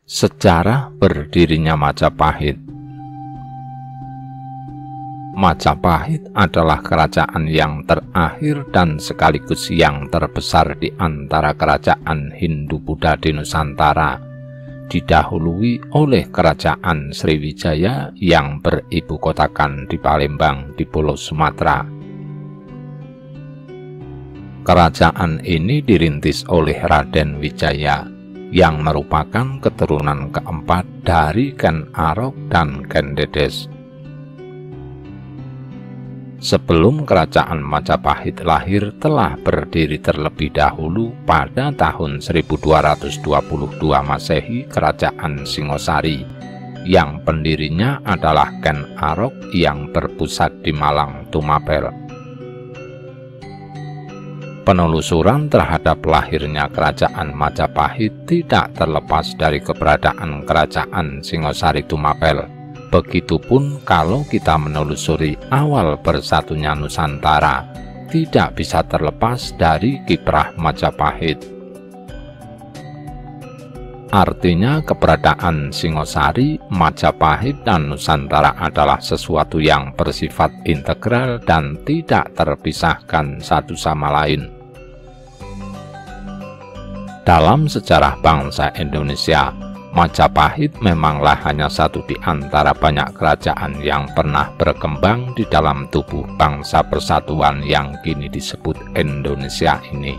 Sejarah berdirinya Majapahit. Majapahit adalah kerajaan yang terakhir dan sekaligus yang terbesar di antara kerajaan Hindu-Buddha di Nusantara, didahului oleh kerajaan Sriwijaya yang beribu kotakan di Palembang di Pulau Sumatera. Kerajaan ini dirintis oleh Raden Wijaya, yang merupakan keturunan keempat dari Ken Arok dan Ken Dedes. Sebelum kerajaan Majapahit lahir telah berdiri terlebih dahulu pada tahun 1222 Masehi kerajaan Singosari, yang pendirinya adalah Ken Arok yang berpusat di Malang, Tumapel. Penelusuran terhadap lahirnya kerajaan Majapahit tidak terlepas dari keberadaan kerajaan Singosari Tumapel. Begitupun kalau kita menelusuri awal bersatunya Nusantara, tidak bisa terlepas dari kiprah Majapahit. Artinya keberadaan Singosari, Majapahit, dan Nusantara adalah sesuatu yang bersifat integral dan tidak terpisahkan satu sama lain. Dalam sejarah bangsa Indonesia, Majapahit memanglah hanya satu di antara banyak kerajaan yang pernah berkembang di dalam tubuh bangsa persatuan yang kini disebut Indonesia ini.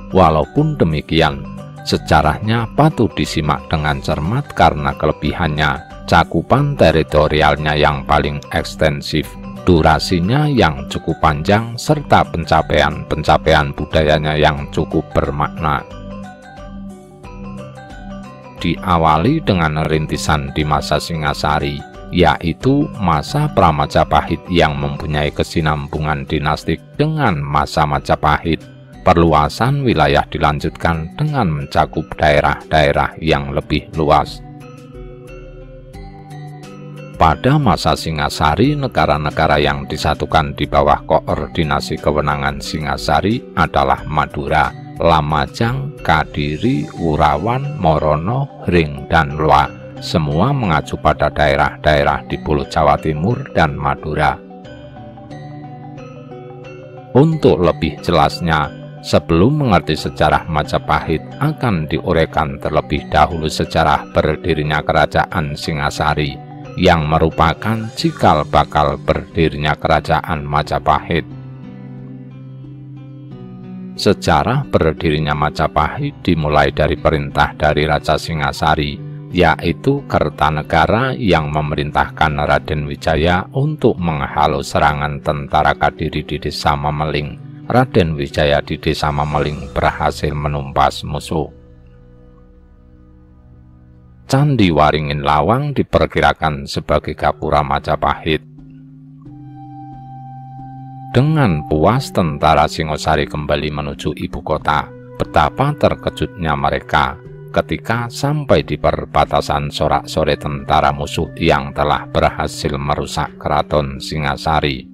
Walaupun demikian, sejarahnya patut disimak dengan cermat karena kelebihannya, cakupan teritorialnya yang paling ekstensif, durasinya yang cukup panjang, serta pencapaian budayanya yang cukup bermakna. Diawali dengan rintisan di masa Singasari, yaitu masa Pramajapahit yang mempunyai kesinambungan dinastik dengan masa Majapahit. Perluasan wilayah dilanjutkan dengan mencakup daerah-daerah yang lebih luas. Pada masa Singasari, negara-negara yang disatukan di bawah koordinasi kewenangan Singasari adalah Madura, Lamajang, Kadiri, Wurawan, Morono, Hring, dan Loa. Semua mengacu pada daerah-daerah di Pulau Jawa Timur dan Madura. Untuk lebih jelasnya, sebelum mengerti sejarah Majapahit, akan diuraikan terlebih dahulu sejarah berdirinya kerajaan Singasari, yang merupakan cikal bakal berdirinya kerajaan Majapahit. Sejarah berdirinya Majapahit dimulai dari perintah dari Raja Singasari, yaitu Kertanegara yang memerintahkan Raden Wijaya untuk menghalau serangan tentara Kadiri di desa Memeling. Raden Wijaya di desa Memeling berhasil menumpas musuh. Candi Waringin Lawang diperkirakan sebagai gapura Majapahit. Dengan puas tentara Singosari kembali menuju ibu kota, betapa terkejutnya mereka ketika sampai di perbatasan sorak-sorai tentara musuh yang telah berhasil merusak keraton Singasari.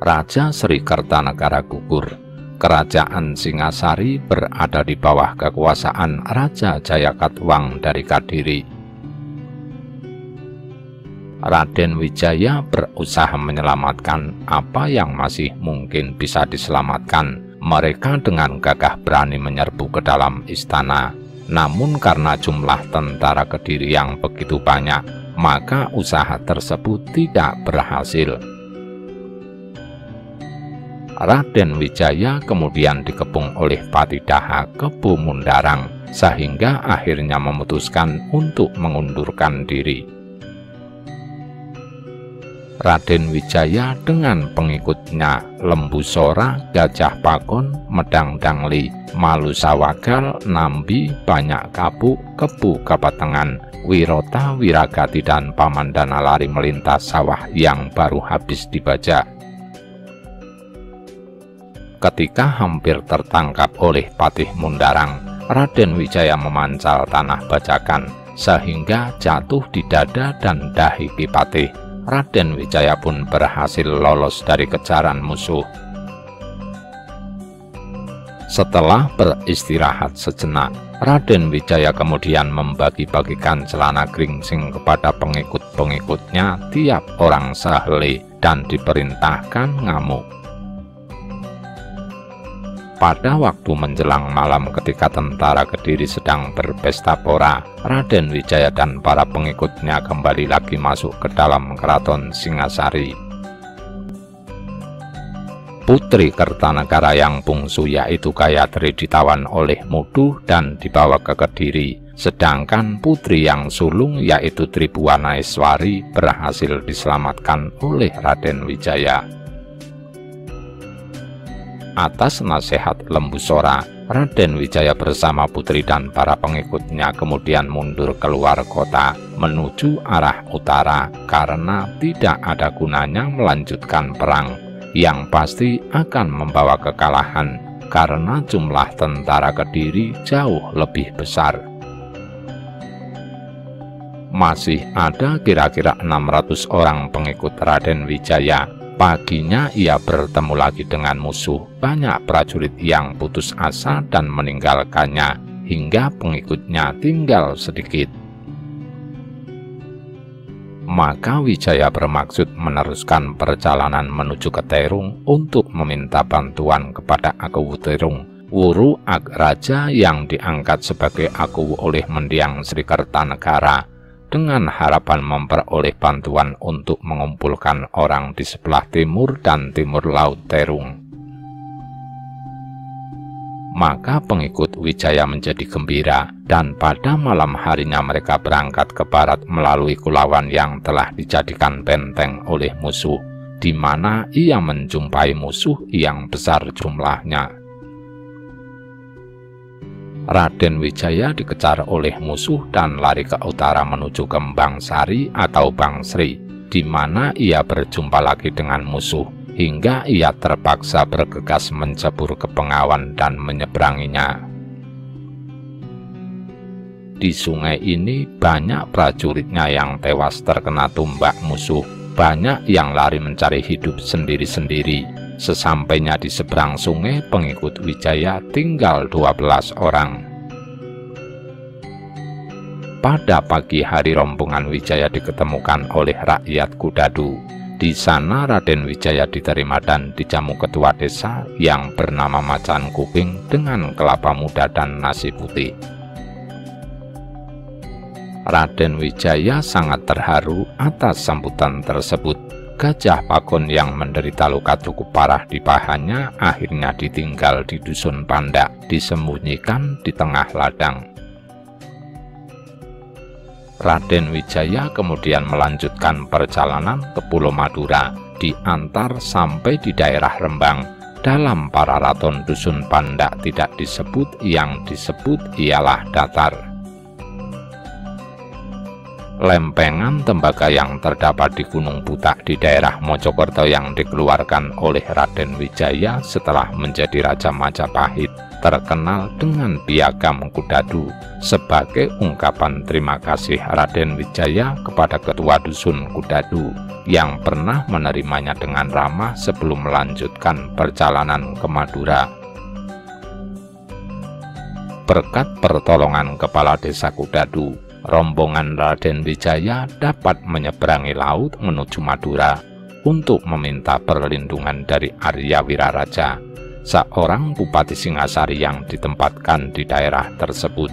Raja Sri Kertanegara gugur. Kerajaan Singasari berada di bawah kekuasaan Raja Jayakatwang dari Kadiri. Raden Wijaya berusaha menyelamatkan apa yang masih mungkin bisa diselamatkan. Mereka dengan gagah berani menyerbu ke dalam istana. Namun karena jumlah tentara Kediri yang begitu banyak, maka usaha tersebut tidak berhasil. Raden Wijaya kemudian dikepung oleh Patidaha Kebu Mundarang, sehingga akhirnya memutuskan untuk mengundurkan diri. Raden Wijaya dengan pengikutnya Lembu Sora, Gajah Pakon, Medang Dangli, Malu Sawagal, Nambi, Banyak Kabuk, Kebu Kapatengan, Wirota, Wiragati, dan Pamandana lari melintas sawah yang baru habis dibajak. Ketika hampir tertangkap oleh Patih Mundarang, Raden Wijaya memancal tanah bajakan sehingga jatuh di dada dan dahi Ki Patih. Raden Wijaya pun berhasil lolos dari kejaran musuh. Setelah beristirahat sejenak, Raden Wijaya kemudian membagi-bagikan celana gringsing kepada pengikut-pengikutnya tiap orang seheli dan diperintahkan ngamuk. Pada waktu menjelang malam ketika tentara Kediri sedang berpesta pora, Raden Wijaya dan para pengikutnya kembali lagi masuk ke dalam keraton Singasari. Putri Kertanegara yang bungsu yaitu Gayatri ditawan oleh Mudu dan dibawa ke Kediri, sedangkan putri yang sulung yaitu Tribuanaeswari berhasil diselamatkan oleh Raden Wijaya. Atas nasihat Lembu Sora, Raden Wijaya bersama putri dan para pengikutnya kemudian mundur keluar kota menuju arah utara karena tidak ada gunanya melanjutkan perang yang pasti akan membawa kekalahan karena jumlah tentara Kediri jauh lebih besar. Masih ada kira-kira 600 orang pengikut Raden Wijaya. Paginya ia bertemu lagi dengan musuh. Banyak prajurit yang putus asa dan meninggalkannya hingga pengikutnya tinggal sedikit. Maka Wijaya bermaksud meneruskan perjalanan menuju ke Terung untuk meminta bantuan kepada Akuwu Terung, Wuru Agraja yang diangkat sebagai Akuwu oleh Mendiang Sri Kertanegara, dengan harapan memperoleh bantuan untuk mengumpulkan orang di sebelah timur dan timur laut Terung. Maka pengikut Wijaya menjadi gembira, dan pada malam harinya mereka berangkat ke barat melalui Kulawan yang telah dijadikan benteng oleh musuh, di mana ia menjumpai musuh yang besar jumlahnya. Raden Wijaya dikejar oleh musuh dan lari ke utara menuju ke Bangsari atau Bangsri, di mana ia berjumpa lagi dengan musuh, hingga ia terpaksa bergegas mencebur ke Bengawan dan menyeberanginya. Di sungai ini banyak prajuritnya yang tewas terkena tumbak musuh, banyak yang lari mencari hidup sendiri-sendiri. Sesampainya di seberang sungai, pengikut Wijaya tinggal 12 orang. Pada pagi hari rombongan Wijaya diketemukan oleh rakyat Kudadu. Di sana Raden Wijaya diterima dan dijamu ketua desa yang bernama Macan Kuping dengan kelapa muda dan nasi putih. Raden Wijaya sangat terharu atas sambutan tersebut. Gajah Pagon yang menderita luka cukup parah di pahanya akhirnya ditinggal di dusun Pandak, disembunyikan di tengah ladang. Raden Wijaya kemudian melanjutkan perjalanan ke Pulau Madura, diantar sampai di daerah Rembang. Dalam para raton dusun Pandak tidak disebut, yang disebut ialah datar. Lempengan tembaga yang terdapat di Gunung Butak di daerah Mojokerto yang dikeluarkan oleh Raden Wijaya setelah menjadi Raja Majapahit terkenal dengan piagam Kudadu sebagai ungkapan terima kasih Raden Wijaya kepada ketua dusun Kudadu yang pernah menerimanya dengan ramah sebelum melanjutkan perjalanan ke Madura. Berkat pertolongan kepala desa Kudadu, rombongan Raden Wijaya dapat menyeberangi laut menuju Madura untuk meminta perlindungan dari Arya Wiraraja, seorang bupati Singasari yang ditempatkan di daerah tersebut.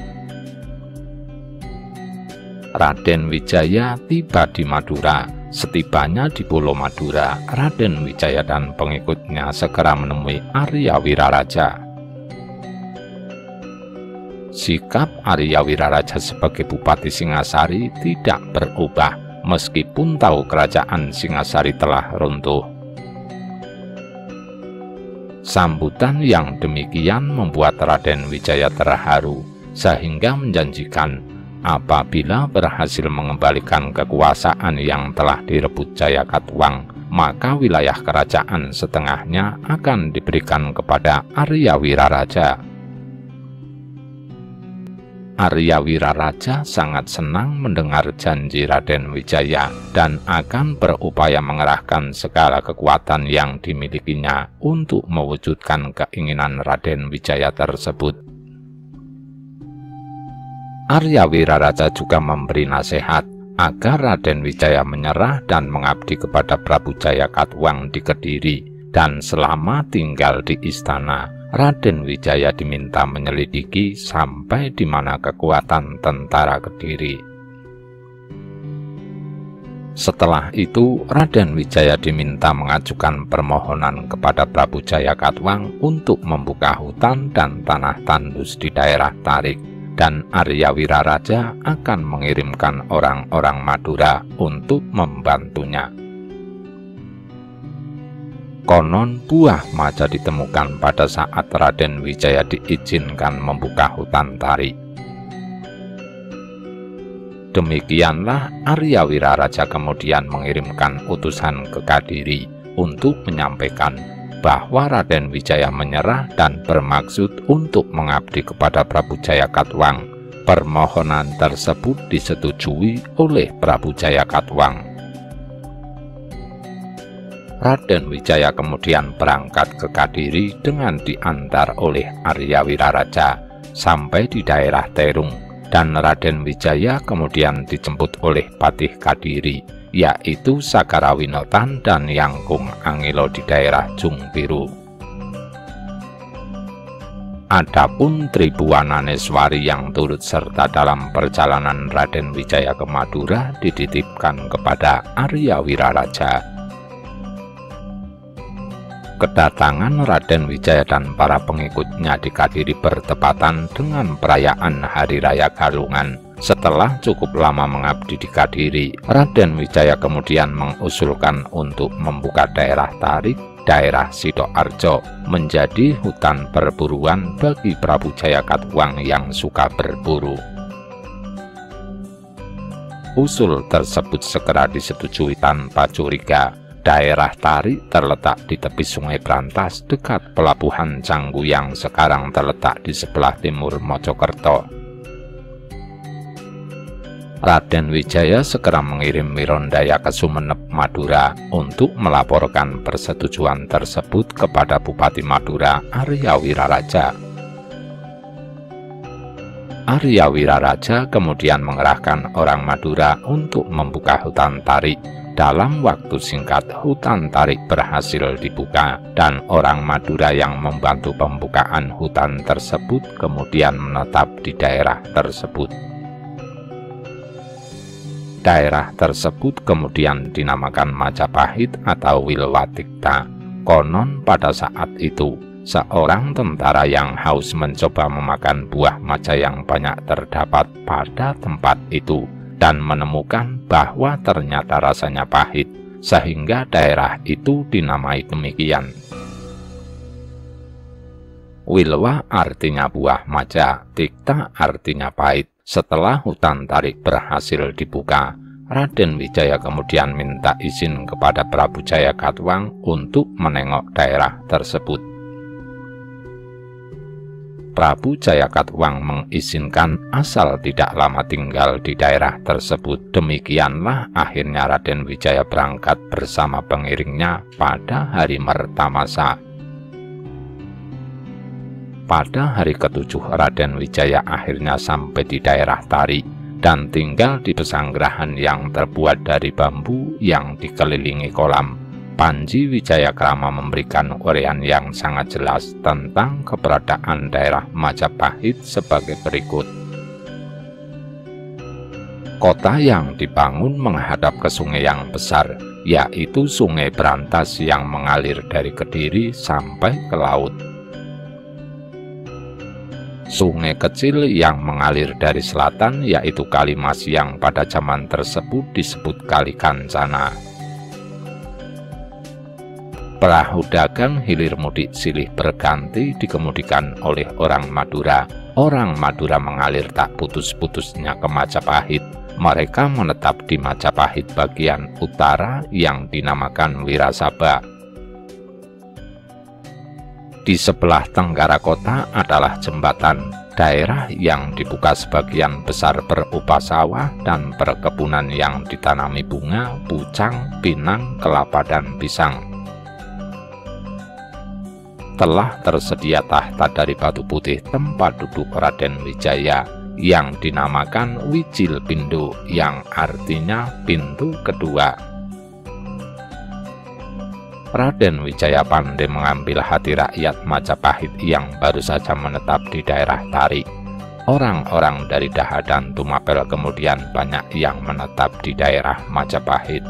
Raden Wijaya tiba di Madura. Setibanya di Pulau Madura, Raden Wijaya dan pengikutnya segera menemui Arya Wiraraja. Sikap Arya Wiraraja sebagai bupati Singasari tidak berubah meskipun tahu kerajaan Singasari telah runtuh. Sambutan yang demikian membuat Raden Wijaya terharu, sehingga menjanjikan apabila berhasil mengembalikan kekuasaan yang telah direbut Jayakatwang, maka wilayah kerajaan setengahnya akan diberikan kepada Arya Wiraraja. Arya Wiraraja sangat senang mendengar janji Raden Wijaya dan akan berupaya mengerahkan segala kekuatan yang dimilikinya untuk mewujudkan keinginan Raden Wijaya tersebut. Arya Wiraraja juga memberi nasihat agar Raden Wijaya menyerah dan mengabdi kepada Prabu Jayakatwang di Kediri, dan selama tinggal di istana, Raden Wijaya diminta menyelidiki sampai di mana kekuatan tentara Kediri. Setelah itu, Raden Wijaya diminta mengajukan permohonan kepada Prabu Jayakatwang untuk membuka hutan dan tanah tandus di daerah Tarik, dan Arya Wiraraja akan mengirimkan orang-orang Madura untuk membantunya. Konon buah maja ditemukan pada saat Raden Wijaya diizinkan membuka hutan Tarik. Demikianlah Arya Wiraraja kemudian mengirimkan utusan ke Kadiri untuk menyampaikan bahwa Raden Wijaya menyerah dan bermaksud untuk mengabdi kepada Prabu Jayakatwang. Permohonan tersebut disetujui oleh Prabu Jayakatwang. Raden Wijaya kemudian berangkat ke Kadiri dengan diantar oleh Arya Wiraraja sampai di daerah Terung, dan Raden Wijaya kemudian dijemput oleh Patih Kadiri, yaitu Sakarawinotan dan Yangkung Angelo di daerah Jungpiru. Adapun Tribuananeswari yang turut serta dalam perjalanan Raden Wijaya ke Madura dititipkan kepada Arya Wiraraja. Kedatangan Raden Wijaya dan para pengikutnya di Kadiri bertepatan dengan perayaan Hari Raya Galungan. Setelah cukup lama mengabdi di Kadiri, Raden Wijaya kemudian mengusulkan untuk membuka daerah Tarik, daerah Sidoarjo, menjadi hutan perburuan bagi Prabu Jayakatwang yang suka berburu. Usul tersebut segera disetujui tanpa curiga. Daerah Tarik terletak di tepi Sungai Brantas dekat pelabuhan Canggu yang sekarang terletak di sebelah timur Mojokerto. Raden Wijaya segera mengirim Wirondaya ke Sumenep, Madura untuk melaporkan persetujuan tersebut kepada Bupati Madura, Arya Wiraraja. Arya Wiraraja kemudian mengerahkan orang Madura untuk membuka hutan Tarik. Dalam waktu singkat, hutan Tarik berhasil dibuka, dan orang Madura yang membantu pembukaan hutan tersebut kemudian menetap di daerah tersebut. Daerah tersebut kemudian dinamakan Majapahit atau Wilwatikta. Konon pada saat itu, seorang tentara yang haus mencoba memakan buah maja yang banyak terdapat pada tempat itu, dan menemukan bahwa ternyata rasanya pahit, sehingga daerah itu dinamai demikian. Wilwa artinya buah maja, tikta artinya pahit. Setelah hutan Tarik berhasil dibuka, Raden Wijaya kemudian minta izin kepada Prabu Jayakatwang untuk menengok daerah tersebut. Prabu Jayakatwang mengizinkan asal tidak lama tinggal di daerah tersebut. Demikianlah akhirnya Raden Wijaya berangkat bersama pengiringnya pada hari Mertamasa. Pada hari ketujuh, Raden Wijaya akhirnya sampai di daerah Tarik dan tinggal di pesanggerahan yang terbuat dari bambu yang dikelilingi kolam. Panji Wijayakrama memberikan uraian yang sangat jelas tentang keberadaan daerah Majapahit sebagai berikut. Kota yang dibangun menghadap ke sungai yang besar, yaitu Sungai Brantas yang mengalir dari Kediri sampai ke laut. Sungai kecil yang mengalir dari selatan, yaitu Kalimas yang pada zaman tersebut disebut Kali Kancana. Perahu dagang hilir mudik silih berganti dikemudikan oleh orang Madura. Orang Madura mengalir tak putus-putusnya ke Majapahit. Mereka menetap di Majapahit bagian utara yang dinamakan Wirasaba. Di sebelah tenggara kota adalah jembatan. daerah yang dibuka sebagian besar berupa sawah dan perkebunan yang ditanami bunga, pucang, pinang, kelapa, dan pisang. Telah tersedia tahta dari batu putih tempat duduk Raden Wijaya yang dinamakan Wijil Pindo, yang artinya pintu kedua. Raden Wijaya pandai mengambil hati rakyat Majapahit yang baru saja menetap di daerah Tari. Orang-orang dari Daha dan Tumapel kemudian banyak yang menetap di daerah Majapahit.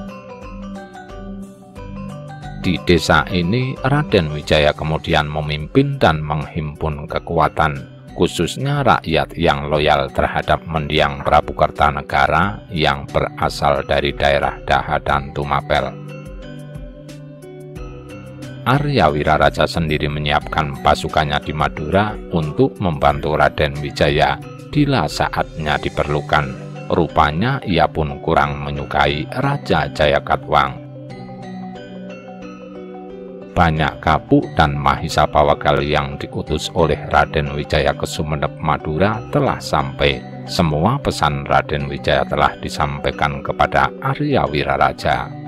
Di desa ini, Raden Wijaya kemudian memimpin dan menghimpun kekuatan, khususnya rakyat yang loyal terhadap mendiang Prabu Kertanegara yang berasal dari daerah Daha dan Tumapel. Arya Wiraraja sendiri menyiapkan pasukannya di Madura untuk membantu Raden Wijaya bila saatnya diperlukan. Rupanya ia pun kurang menyukai Raja Jayakatwang. Banyak Kapuk dan Mahisa Pawagal yang diutus oleh Raden Wijaya ke Sumenep, Madura telah sampai. Semua pesan Raden Wijaya telah disampaikan kepada Arya Wiraraja.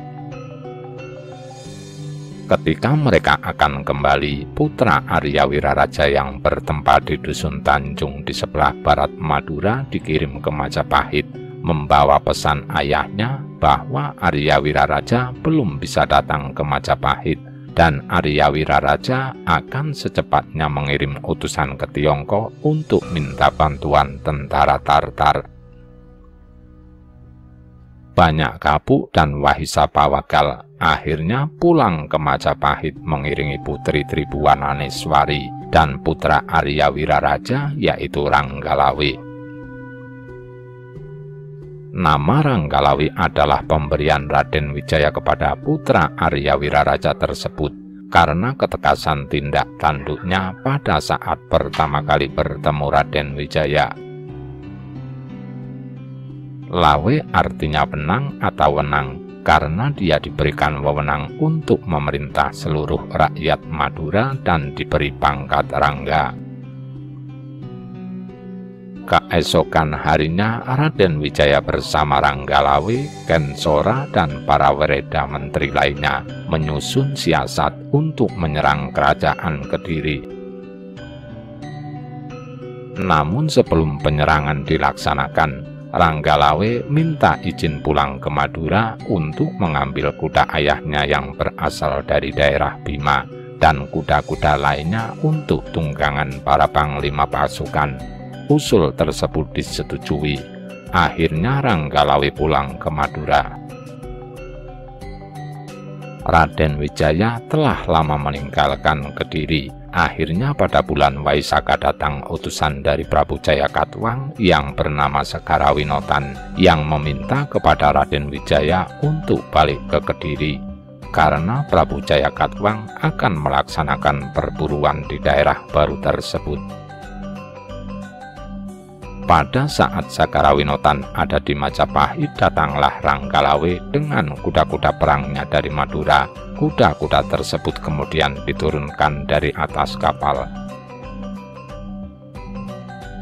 Ketika mereka akan kembali, putra Arya Wiraraja yang bertempat di Dusun Tanjung di sebelah barat Madura dikirim ke Majapahit, membawa pesan ayahnya bahwa Arya Wiraraja belum bisa datang ke Majapahit, dan Arya Wiraraja akan secepatnya mengirim utusan ke Tiongkok untuk minta bantuan tentara Tartar. Banyak Kapuk dan Wahisa Pawagal akhirnya pulang ke Majapahit mengiringi putri Tribuananeswari dan putra Arya Wiraraja, yaitu Ranggalawe. Nama Ranggalawe adalah pemberian Raden Wijaya kepada putra Arya Wiraraja tersebut karena ketekasan tindak tanduknya pada saat pertama kali bertemu Raden Wijaya. Lawe artinya benang atau wenang, karena dia diberikan wewenang untuk memerintah seluruh rakyat Madura dan diberi pangkat Rangga. Keesokan harinya, Raden Wijaya bersama Ranggalawe, Kensora, dan para wereda menteri lainnya menyusun siasat untuk menyerang kerajaan Kediri. Namun sebelum penyerangan dilaksanakan, Ranggalawe minta izin pulang ke Madura untuk mengambil kuda ayahnya yang berasal dari daerah Bima dan kuda-kuda lainnya untuk tunggangan para panglima pasukan. Usul tersebut disetujui. Akhirnya Ranggalawe pulang ke Madura. Raden Wijaya telah lama meninggalkan Kediri. Akhirnya pada bulan Waisaka datang utusan dari Prabu Jayakatwang yang bernama Sekarawinotan yang meminta kepada Raden Wijaya untuk balik ke Kediri karena Prabu Jayakatwang akan melaksanakan perburuan di daerah baru tersebut. Pada saat Sekarawinotan ada di Majapahit, datanglah Ranggalawe dengan kuda-kuda perangnya dari Madura. Kuda-kuda tersebut kemudian diturunkan dari atas kapal.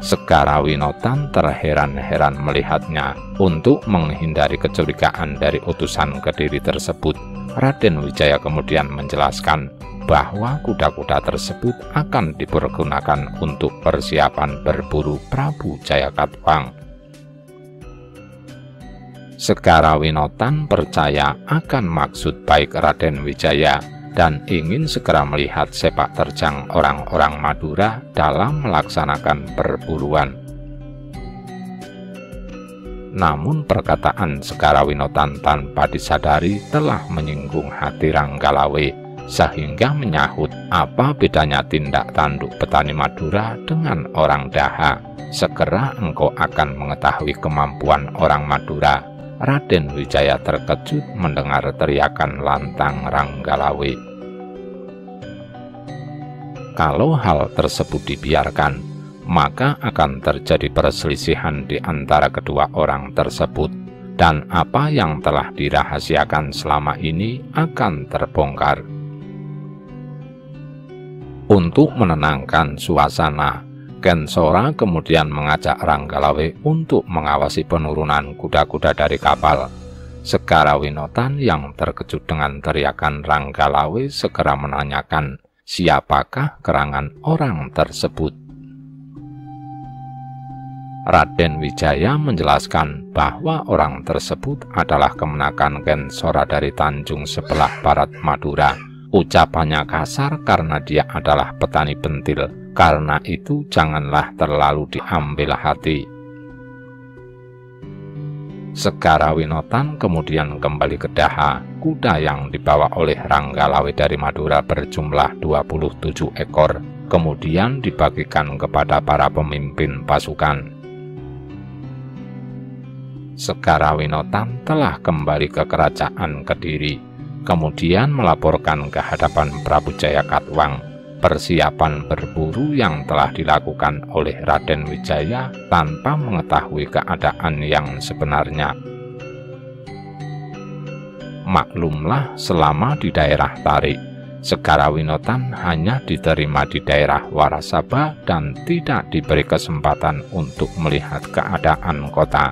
Sekarawinotan terheran-heran melihatnya. Untuk menghindari kecurigaan dari utusan Kediri tersebut, Raden Wijaya kemudian menjelaskan bahwa kuda-kuda tersebut akan dipergunakan untuk persiapan berburu Prabu Jayakatwang. Sekarawinotan percaya akan maksud baik Raden Wijaya dan ingin segera melihat sepak terjang orang-orang Madura dalam melaksanakan perburuan. Namun perkataan Sekarawinotan tanpa disadari telah menyinggung hati Ranggalawe, sehingga menyahut, apa bedanya tindak tanduk petani Madura dengan orang Daha? Segera engkau akan mengetahui kemampuan orang Madura. Raden Wijaya terkejut mendengar teriakan lantang Ranggalawe. Kalau hal tersebut dibiarkan, maka akan terjadi perselisihan di antara kedua orang tersebut, dan apa yang telah dirahasiakan selama ini akan terbongkar. Untuk menenangkan suasana, Kensora kemudian mengajak Ranggalawe untuk mengawasi penurunan kuda-kuda dari kapal. Segarawinotan yang terkejut dengan teriakan Ranggalawe segera menanyakan siapakah kerangan orang tersebut. Raden Wijaya menjelaskan bahwa orang tersebut adalah kemenakan Kensora dari Tanjung sebelah barat Madura. Ucapannya kasar karena dia adalah petani pentil. Karena itu janganlah terlalu diambil hati. Segarawinotan kemudian kembali ke Daha. Kuda yang dibawa oleh Ranggalawe dari Madura berjumlah 27 ekor. Kemudian dibagikan kepada para pemimpin pasukan. Segarawinotan telah kembali ke kerajaan Kediri. Kemudian melaporkan ke hadapan Prabu Jayakatwang persiapan berburu yang telah dilakukan oleh Raden Wijaya tanpa mengetahui keadaan yang sebenarnya. Maklumlah, selama di daerah Tarik, Segarawinotan hanya diterima di daerah Warasaba dan tidak diberi kesempatan untuk melihat keadaan kota.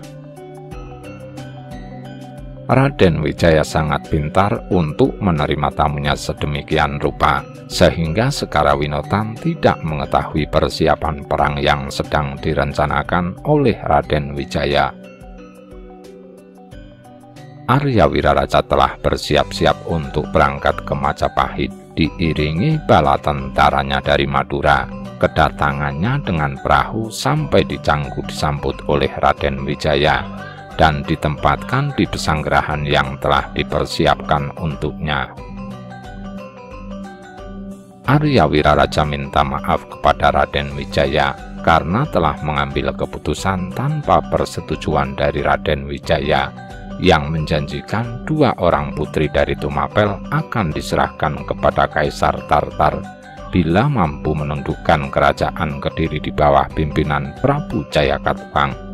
Raden Wijaya sangat pintar untuk menerima tamunya sedemikian rupa, sehingga Segarawinotan tidak mengetahui persiapan perang yang sedang direncanakan oleh Raden Wijaya. Arya Wiraraja telah bersiap-siap untuk berangkat ke Majapahit, diiringi bala tentaranya dari Madura. Kedatangannya dengan perahu sampai di Canggu disambut oleh Raden Wijaya dan ditempatkan di pesanggerahan yang telah dipersiapkan untuknya. Arya Wiraraja minta maaf kepada Raden Wijaya karena telah mengambil keputusan tanpa persetujuan dari Raden Wijaya yang menjanjikan 2 orang putri dari Tumapel akan diserahkan kepada Kaisar Tartar bila mampu menundukkan kerajaan Kediri di bawah pimpinan Prabu Jayakatwang.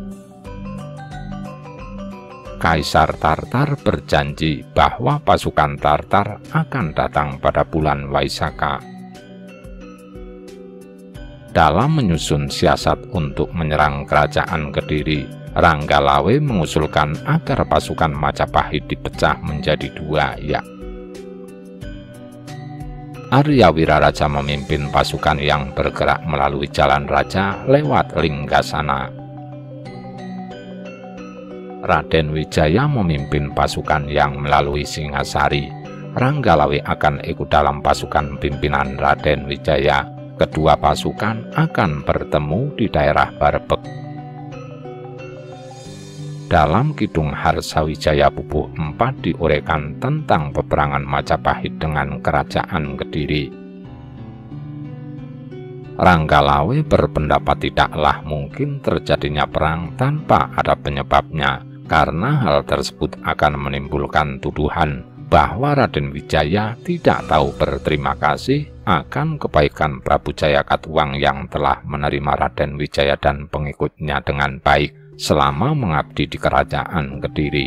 Kaisar Tartar berjanji bahwa pasukan Tartar akan datang pada bulan Waisaka. Dalam menyusun siasat untuk menyerang kerajaan Kediri, Ranggalawe mengusulkan agar pasukan Majapahit dipecah menjadi 2, Arya Wiraraja memimpin pasukan yang bergerak melalui Jalan Raja lewat Linggasana. Raden Wijaya memimpin pasukan yang melalui Singasari. Ranggalawe akan ikut dalam pasukan pimpinan Raden Wijaya. Kedua pasukan akan bertemu di daerah Barbek. Dalam Kidung Harsawijaya Pupuh 4 diuraikan tentang peperangan Majapahit dengan kerajaan Kediri. Ranggalawe berpendapat tidaklah mungkin terjadinya perang tanpa ada penyebabnya, karena hal tersebut akan menimbulkan tuduhan bahwa Raden Wijaya tidak tahu berterima kasih akan kebaikan Prabu Jayakatwang yang telah menerima Raden Wijaya dan pengikutnya dengan baik selama mengabdi di kerajaan Kediri.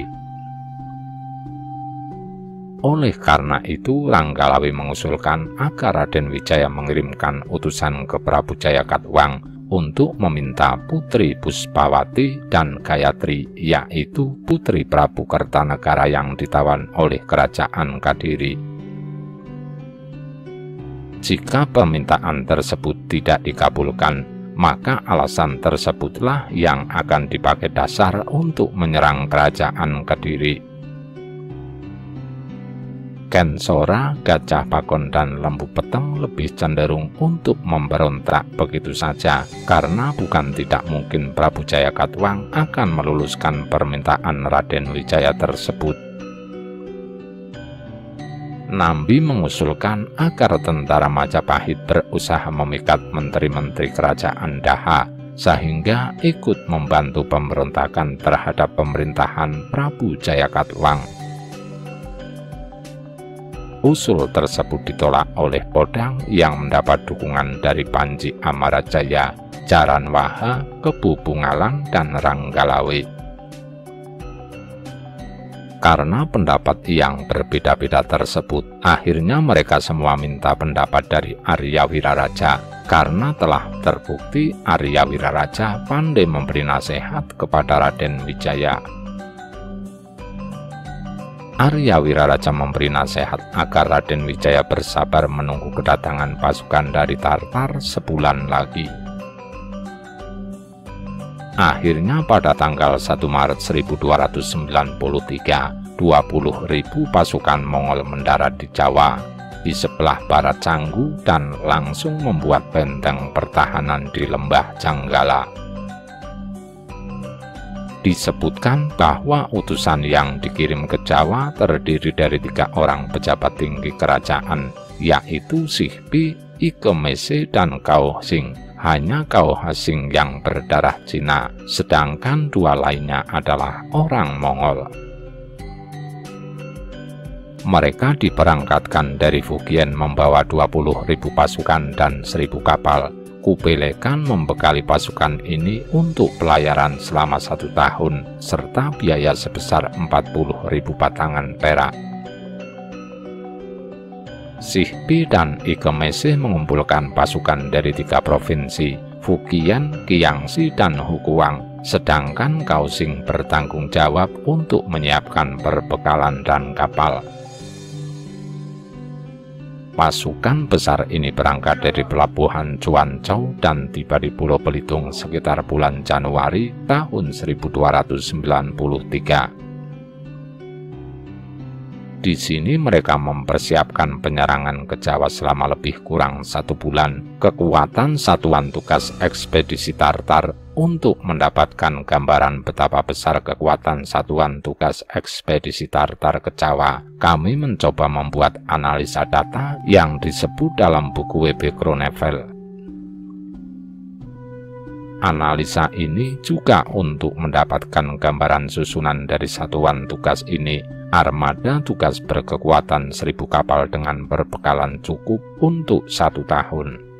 Oleh karena itu, Ranggalawe mengusulkan agar Raden Wijaya mengirimkan utusan ke Prabu Jayakatwang untuk meminta Putri Puspawati dan Gayatri, yaitu putri Prabu Kertanegara yang ditawan oleh kerajaan Kediri. Jika permintaan tersebut tidak dikabulkan, maka alasan tersebutlah yang akan dipakai dasar untuk menyerang kerajaan Kediri. Kensora, Gajah Pakon, dan Lembu Peteng lebih cenderung untuk memberontak begitu saja, karena bukan tidak mungkin Prabu Jayakatwang akan meluluskan permintaan Raden Wijaya tersebut. Nambi mengusulkan agar tentara Majapahit berusaha memikat menteri-menteri kerajaan Daha, sehingga ikut membantu pemberontakan terhadap pemerintahan Prabu Jayakatwang. Usul tersebut ditolak oleh Podang yang mendapat dukungan dari Panji Amarajaya, Jaranwaha, Kebu Bungalang, dan Ranggalawe. Karena pendapat yang berbeda-beda tersebut, akhirnya mereka semua minta pendapat dari Arya Wiraraja. karena telah terbukti Arya Wiraraja pandai memberi nasihat kepada Raden Wijaya. Arya Wiraraja memberi nasihat agar Raden Wijaya bersabar menunggu kedatangan pasukan dari Tartar sebulan lagi. Akhirnya pada tanggal 1 Maret 1293, 20.000 pasukan Mongol mendarat di Jawa, di sebelah barat Canggu, dan langsung membuat benteng pertahanan di lembah Janggala. Disebutkan bahwa utusan yang dikirim ke Jawa terdiri dari 3 orang pejabat tinggi kerajaan, yaitu Sihpi, Ike Mese, dan Cao Xing. Hanya Cao Xing yang berdarah Cina, sedangkan 2 lainnya adalah orang Mongol. Mereka diberangkatkan dari Fujian membawa 20.000 pasukan dan 1.000 kapal. Kubilai Khan membekali pasukan ini untuk pelayaran selama 1 tahun, serta biaya sebesar 40.000 batangan perak. Sihpi dan Ike Mese mengumpulkan pasukan dari 3 provinsi, Fujian, Jiangxi, dan Hukuang, sedangkan Cao Xing bertanggung jawab untuk menyiapkan perbekalan dan kapal. Pasukan besar ini berangkat dari pelabuhan Cuancou dan tiba di Pulau Belitung sekitar bulan Januari tahun 1293. Di sini mereka mempersiapkan penyerangan ke Jawa selama lebih kurang 1 bulan. Kekuatan satuan tugas ekspedisi Tartar. Untuk mendapatkan gambaran betapa besar kekuatan satuan tugas ekspedisi Tartar ke Jawa, kami mencoba membuat analisa data yang disebut dalam buku W.B. Groeneveld. Analisa ini juga untuk mendapatkan gambaran susunan dari satuan tugas ini. Armada tugas berkekuatan 1.000 kapal dengan berbekalan cukup untuk 1 tahun.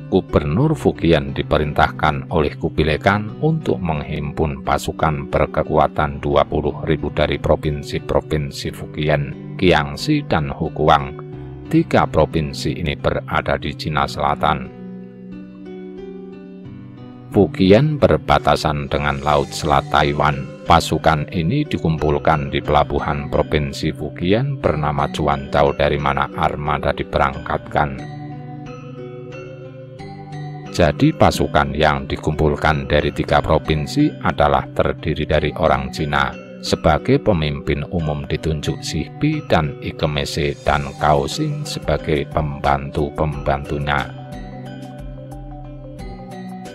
Gubernur Fujian diperintahkan oleh Kubilai Khan untuk menghimpun pasukan berkekuatan 20.000 dari provinsi-provinsi Fujian, Jiangxi, dan Hukuang. 3 provinsi ini berada di Cina Selatan. Fujian berbatasan dengan Laut Selat Taiwan. Pasukan ini dikumpulkan di pelabuhan provinsi Fujian bernama Cuancou, dari mana armada diberangkatkan. Jadi pasukan yang dikumpulkan dari 3 provinsi adalah terdiri dari orang Cina. Sebagai pemimpin umum ditunjuk Sihpi dan Ike Mese, dan Cao Xing sebagai pembantu-pembantunya.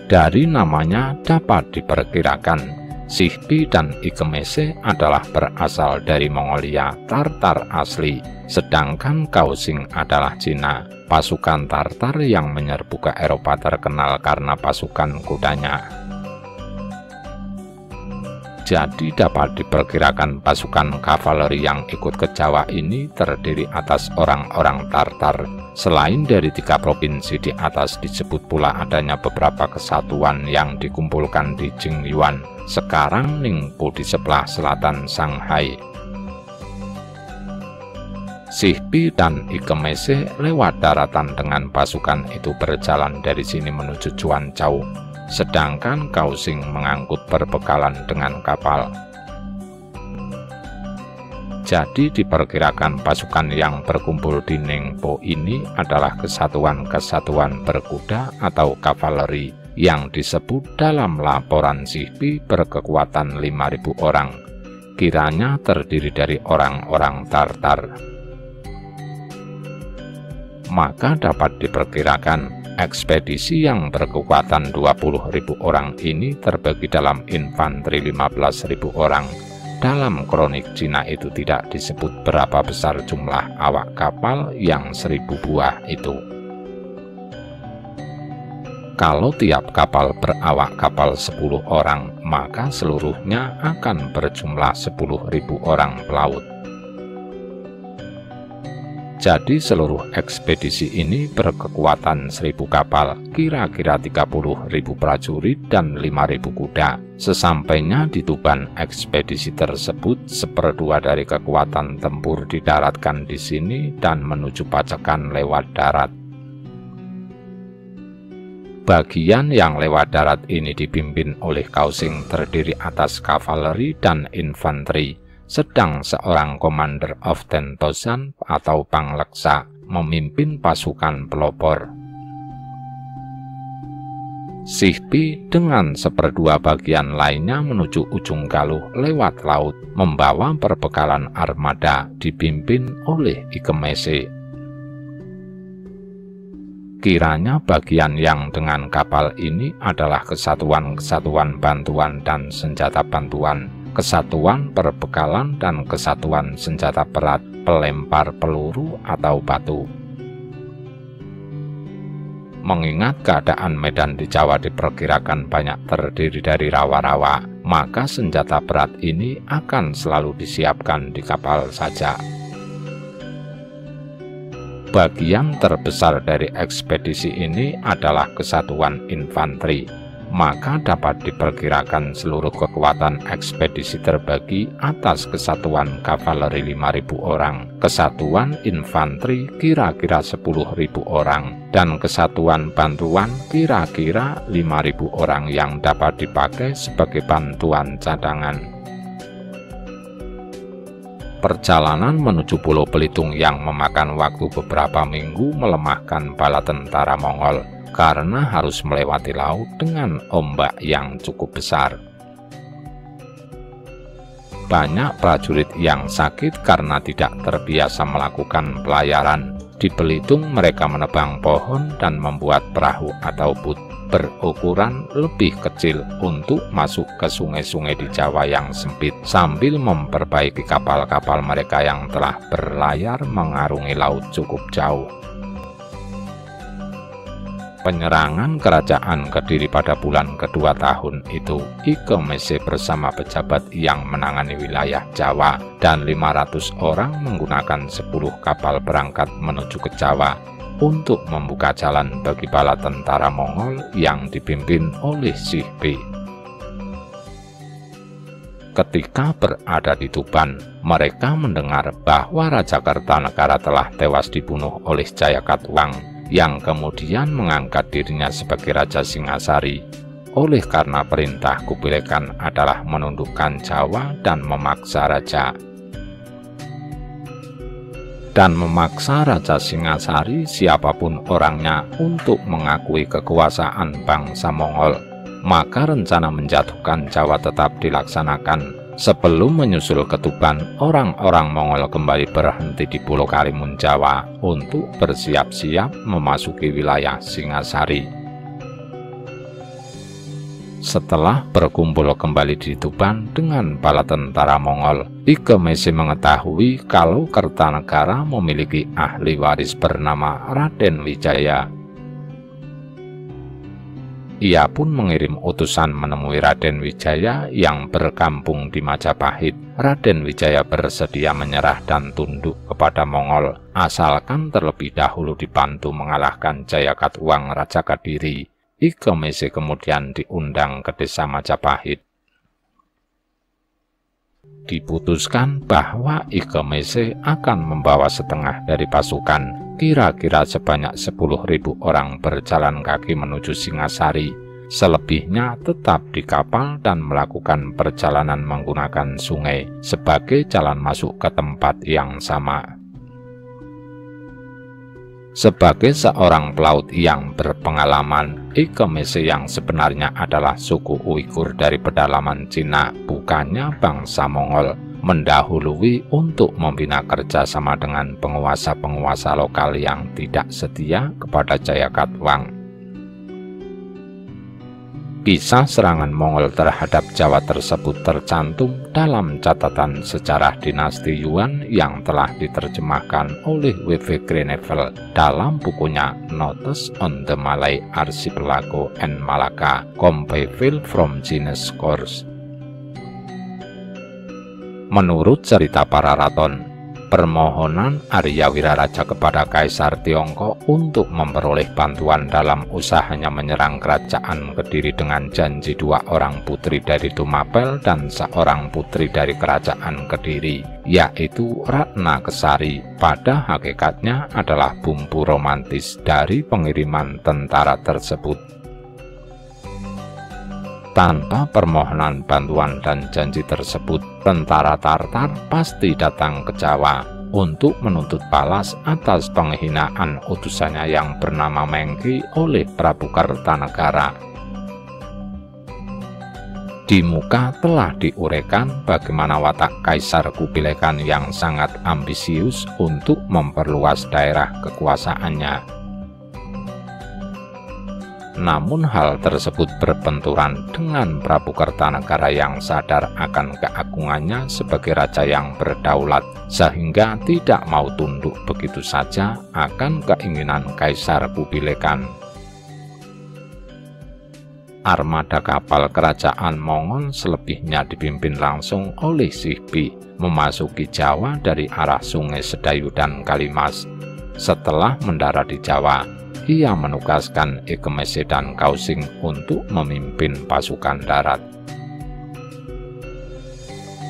Dari namanya dapat diperkirakan Sihpi dan Ike Mese adalah berasal dari Mongolia Tartar asli, sedangkan Cao Xing adalah Cina. Pasukan Tartar yang menyerbu ke Eropa terkenal karena pasukan kudanya. Jadi dapat diperkirakan pasukan kavaleri yang ikut ke Jawa ini terdiri atas orang-orang Tartar. Selain dari 3 provinsi di atas, disebut pula adanya beberapa kesatuan yang dikumpulkan di Jingyuan, sekarang Ningpo, di sebelah selatan Shanghai. Sihpi dan Ike Mese lewat daratan dengan pasukan itu berjalan dari sini menuju Cuancou, sedangkan Cao Xing mengangkut perbekalan dengan kapal. Jadi diperkirakan pasukan yang berkumpul di Ningpo ini adalah kesatuan-kesatuan berkuda atau kavaleri yang disebut dalam laporan Sihpi berkekuatan 5.000 orang, kiranya terdiri dari orang-orang Tartar. Maka dapat diperkirakan ekspedisi yang berkekuatan 20.000 orang ini terbagi dalam infanteri 15.000 orang. Dalam kronik Cina itu tidak disebut berapa besar jumlah awak kapal yang 1.000 buah itu. Kalau tiap kapal berawak kapal 10 orang, maka seluruhnya akan berjumlah 10.000 orang pelaut. Jadi seluruh ekspedisi ini berkekuatan 1.000 kapal, kira-kira 30.000 prajurit dan 5.000 kuda. Sesampainya di Tuban, ekspedisi tersebut 1/2 dari kekuatan tempur didaratkan di sini dan menuju Pajakan lewat darat. Bagian yang lewat darat ini dipimpin oleh Kausing terdiri atas kavaleri dan infanteri, sedang seorang Commander of 10,000 atau Pangleksa memimpin pasukan pelopor. Sihpi dengan 1/2 bagian lainnya menuju ujung Galuh lewat laut, membawa perbekalan armada dipimpin oleh Ikemese. Kiranya bagian yang dengan kapal ini adalah kesatuan-kesatuan bantuan dan senjata bantuan, kesatuan perbekalan dan kesatuan senjata berat, pelempar peluru atau batu. Mengingat keadaan medan di Jawa diperkirakan banyak terdiri dari rawa-rawa, maka senjata berat ini akan selalu disiapkan di kapal saja. Bagian terbesar dari ekspedisi ini adalah kesatuan infanteri, maka dapat diperkirakan seluruh kekuatan ekspedisi terbagi atas kesatuan kavaleri 5.000 orang, kesatuan infanteri kira-kira 10.000 orang, dan kesatuan bantuan kira-kira 5.000 orang yang dapat dipakai sebagai bantuan cadangan. Perjalanan menuju Pulau Belitung yang memakan waktu beberapa minggu melemahkan bala tentara Mongol karena harus melewati laut dengan ombak yang cukup besar. Banyak prajurit yang sakit karena tidak terbiasa melakukan pelayaran. Di Belitung mereka menebang pohon dan membuat perahu atau boot berukuran lebih kecil untuk masuk ke sungai-sungai di Jawa yang sempit, sambil memperbaiki kapal-kapal mereka yang telah berlayar mengarungi laut cukup jauh. Penyerangan kerajaan Kediri pada bulan kedua tahun itu, Ikemese bersama pejabat yang menangani wilayah Jawa dan 500 orang menggunakan 10 kapal berangkat menuju ke Jawa untuk membuka jalan bagi bala tentara Mongol yang dipimpin oleh Sihpi. Ketika berada di Tuban, mereka mendengar bahwa Raja Kertanegara telah tewas dibunuh oleh Jayakatwang, yang kemudian mengangkat dirinya sebagai Raja Singasari. Oleh karena perintah Kubilekan adalah menundukkan Jawa dan memaksa Raja Singasari siapapun orangnya untuk mengakui kekuasaan bangsa Mongol, maka rencana menjatuhkan Jawa tetap dilaksanakan. Sebelum menyusul ke Tuban, orang-orang Mongol kembali berhenti di Pulau Karimun Jawa untuk bersiap-siap memasuki wilayah Singasari. Setelah berkumpul kembali di Tuban dengan bala tentara Mongol, Ikemese mengetahui kalau Kertanegara memiliki ahli waris bernama Raden Wijaya. Ia pun mengirim utusan menemui Raden Wijaya yang berkampung di Majapahit. Raden Wijaya bersedia menyerah dan tunduk kepada Mongol, asalkan terlebih dahulu dibantu mengalahkan Jayakatwang Raja Kediri. Ikemese kemudian diundang ke desa Majapahit. Diputuskan bahwa Ikemese akan membawa setengah dari pasukan, kira-kira sebanyak 10.000 orang berjalan kaki menuju Singasari. Selebihnya tetap di kapal dan melakukan perjalanan menggunakan sungai sebagai jalan masuk ke tempat yang sama. Sebagai seorang pelaut yang berpengalaman, Ikemese yang sebenarnya adalah suku Uighur dari pedalaman Cina, bukannya bangsa Mongol, mendahului untuk membina kerjasama dengan penguasa-penguasa lokal yang tidak setia kepada Jayakatwang. Kisah serangan Mongol terhadap Jawa tersebut tercantum dalam catatan sejarah dinasti Yuan yang telah diterjemahkan oleh W.V. Grenevel dalam bukunya Notes on the Malay Archipelago and Malacca, Compiled from Chinese Course. Menurut cerita para raton, permohonan Arya Wiraraja kepada Kaisar Tiongkok untuk memperoleh bantuan dalam usahanya menyerang kerajaan Kediri dengan janji 2 orang putri dari Tumapel dan 1 putri dari kerajaan Kediri, yaitu Ratna Kesari, pada hakikatnya adalah bumbu romantis dari pengiriman tentara tersebut. Tanpa permohonan bantuan dan janji tersebut, tentara Tartar pasti datang ke Jawa untuk menuntut balas atas penghinaan utusannya yang bernama Mengki oleh Prabu Kertanegara. Di muka telah diuraikan bagaimana watak Kaisar Kubilai Khan yang sangat ambisius untuk memperluas daerah kekuasaannya. Namun hal tersebut berbenturan dengan Prabu Kertanegara yang sadar akan keagungannya sebagai raja yang berdaulat, sehingga tidak mau tunduk begitu saja akan keinginan Kaisar Kubilai Khan. Armada kapal kerajaan Mongol selebihnya dipimpin langsung oleh Sihbi memasuki Jawa dari arah Sungai Sedayu dan Kalimas. Setelah mendarat di Jawa, ia menugaskan Ikemese dan Kausing untuk memimpin pasukan darat.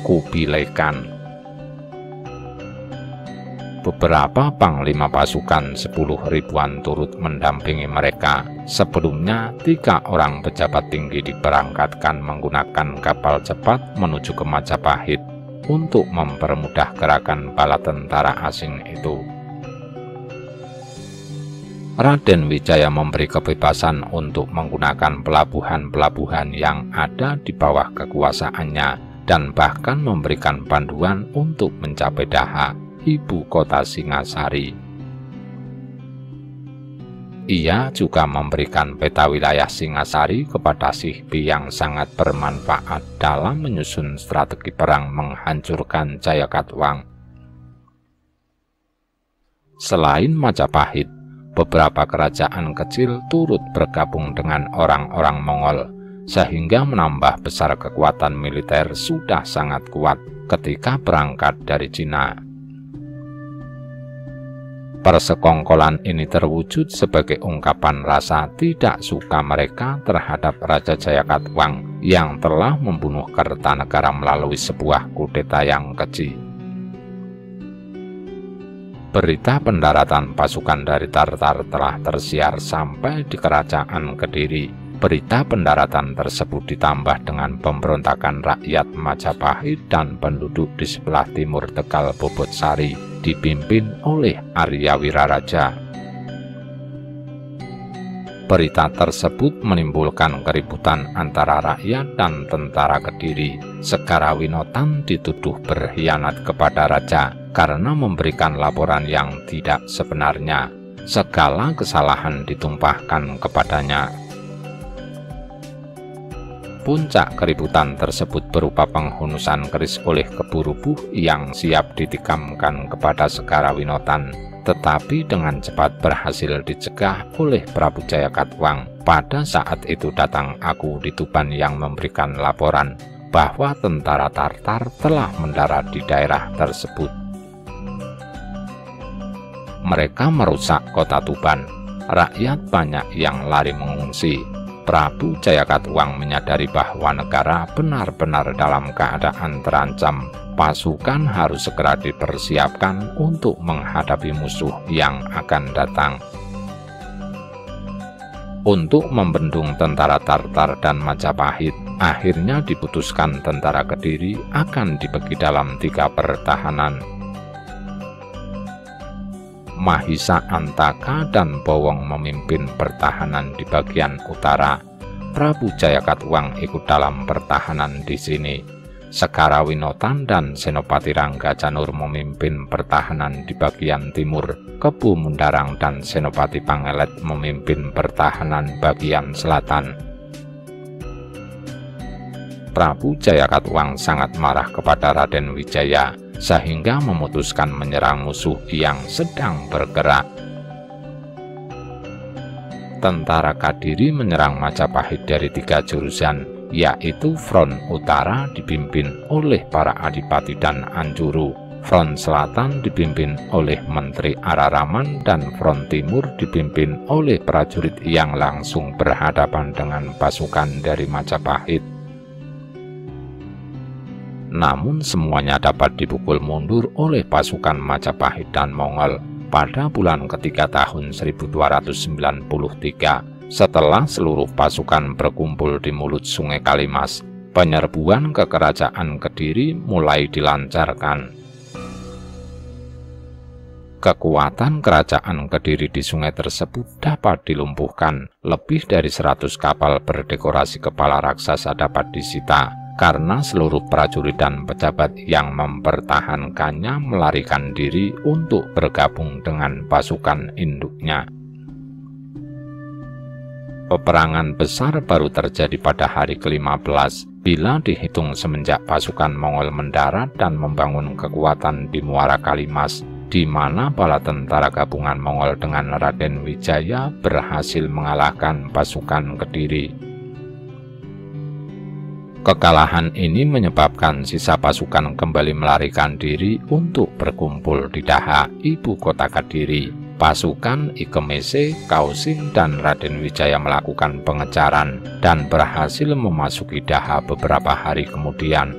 Kubilai Khan. Beberapa panglima pasukan 10.000-an turut mendampingi mereka. Sebelumnya, 3 orang pejabat tinggi diberangkatkan menggunakan kapal cepat menuju ke Majapahit untuk mempermudah gerakan bala tentara asing itu. Raden Wijaya memberi kebebasan untuk menggunakan pelabuhan-pelabuhan yang ada di bawah kekuasaannya dan bahkan memberikan panduan untuk mencapai Daha, ibu kota Singasari. Ia juga memberikan peta wilayah Singasari kepada Sihbi yang sangat bermanfaat dalam menyusun strategi perang menghancurkan Jayakatwang. Selain Majapahit, beberapa kerajaan kecil turut bergabung dengan orang-orang Mongol, sehingga menambah besar kekuatan militer sudah sangat kuat ketika berangkat dari Cina. Persekongkolan ini terwujud sebagai ungkapan rasa tidak suka mereka terhadap Raja Jayakatwang yang telah membunuh Kertanegara melalui sebuah kudeta yang keji. Berita pendaratan pasukan dari Tartar telah tersiar sampai di Kerajaan Kediri. Berita pendaratan tersebut ditambah dengan pemberontakan rakyat Majapahit dan penduduk di sebelah timur Tegal Bobotsari dipimpin oleh Arya Wiraraja. Berita tersebut menimbulkan keributan antara rakyat dan tentara Kediri. Segarawinotan dituduh berkhianat kepada raja karena memberikan laporan yang tidak sebenarnya. Segala kesalahan ditumpahkan kepadanya. Puncak keributan tersebut berupa penghunusan keris oleh Keburubuh yang siap ditikamkan kepada Segarawinotan, tetapi dengan cepat berhasil dicegah oleh Prabu Jayakatwang. Pada saat itu datang Aku di Tuban yang memberikan laporan bahwa tentara Tartar telah mendarat di daerah tersebut. Mereka merusak kota Tuban. Rakyat banyak yang lari mengungsi. Prabu Jayakatwang menyadari bahwa negara benar-benar dalam keadaan terancam. Pasukan harus segera dipersiapkan untuk menghadapi musuh yang akan datang. Untuk membendung tentara Tartar dan Majapahit, akhirnya diputuskan tentara Kediri akan dibagi dalam 3 pertahanan. Mahisa Antaka dan Bowong memimpin pertahanan di bagian utara. Prabu Jayakatwang ikut dalam pertahanan di sini. Segarawinotan dan Senopati Rangga Janur memimpin pertahanan di bagian timur. Kebu Mundarang dan Senopati Pangelet memimpin pertahanan bagian selatan. Prabu Jayakatwang sangat marah kepada Raden Wijaya, sehingga memutuskan menyerang musuh yang sedang bergerak. Tentara Kadiri menyerang Majapahit dari 3 jurusan, yaitu front utara dipimpin oleh para adipati dan anjuru, front selatan dipimpin oleh Menteri Araraman, dan front timur dipimpin oleh prajurit yang langsung berhadapan dengan pasukan dari Majapahit. Namun semuanya dapat dipukul mundur oleh pasukan Majapahit dan Mongol. Pada bulan ketiga tahun 1293, Setelah seluruh pasukan berkumpul di mulut Sungai Kalimas, penyerbuan ke kerajaan Kediri mulai dilancarkan. Kekuatan kerajaan Kediri di sungai tersebut dapat dilumpuhkan. Lebih dari 100 kapal berdekorasi kepala raksasa dapat disita, karena seluruh prajurit dan pejabat yang mempertahankannya melarikan diri untuk bergabung dengan pasukan induknya. Peperangan besar baru terjadi pada hari ke-15 bila dihitung semenjak pasukan Mongol mendarat dan membangun kekuatan di Muara Kalimas, di mana bala tentara gabungan Mongol dengan Raden Wijaya berhasil mengalahkan pasukan Kediri. Kekalahan ini menyebabkan sisa pasukan kembali melarikan diri untuk berkumpul di Daha, ibu kota Kediri. Pasukan Ikemese, Kausing, dan Raden Wijaya melakukan pengejaran dan berhasil memasuki Daha beberapa hari kemudian.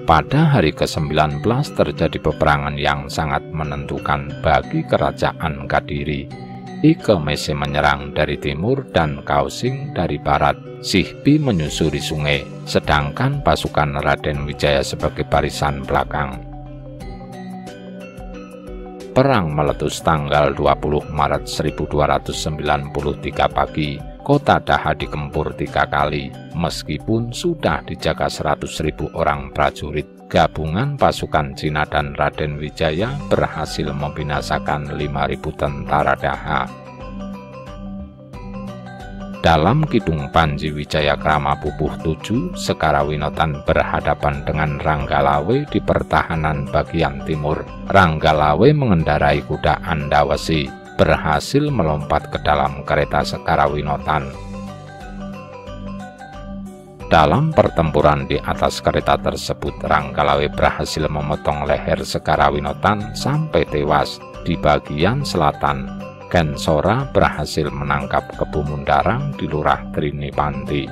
Pada hari ke-19 terjadi peperangan yang sangat menentukan bagi kerajaan Kediri. Ikemese menyerang dari timur dan Kausing dari barat. Sihbi menyusuri sungai, sedangkan pasukan Raden Wijaya sebagai barisan belakang. Perang meletus tanggal 20 Maret 1293 pagi. Kota Daha digempur 3 kali. Meskipun sudah dijaga 100.000 orang prajurit, gabungan pasukan Cina dan Raden Wijaya berhasil membinasakan 5.000 tentara Daha. Dalam Kidung Panji Wijaya Krama Pupuh 7, Sekarawinotan berhadapan dengan Ranggalawe di pertahanan bagian timur. Ranggalawe mengendarai kuda Andawesi, berhasil melompat ke dalam kereta Sekarawinotan. Dalam pertempuran di atas kereta tersebut, Ranggalawe berhasil memotong leher Sekarawinotan sampai tewas. Di bagian selatan, Kensora berhasil menangkap Kebu Mundarang di Lurah Trinipanti.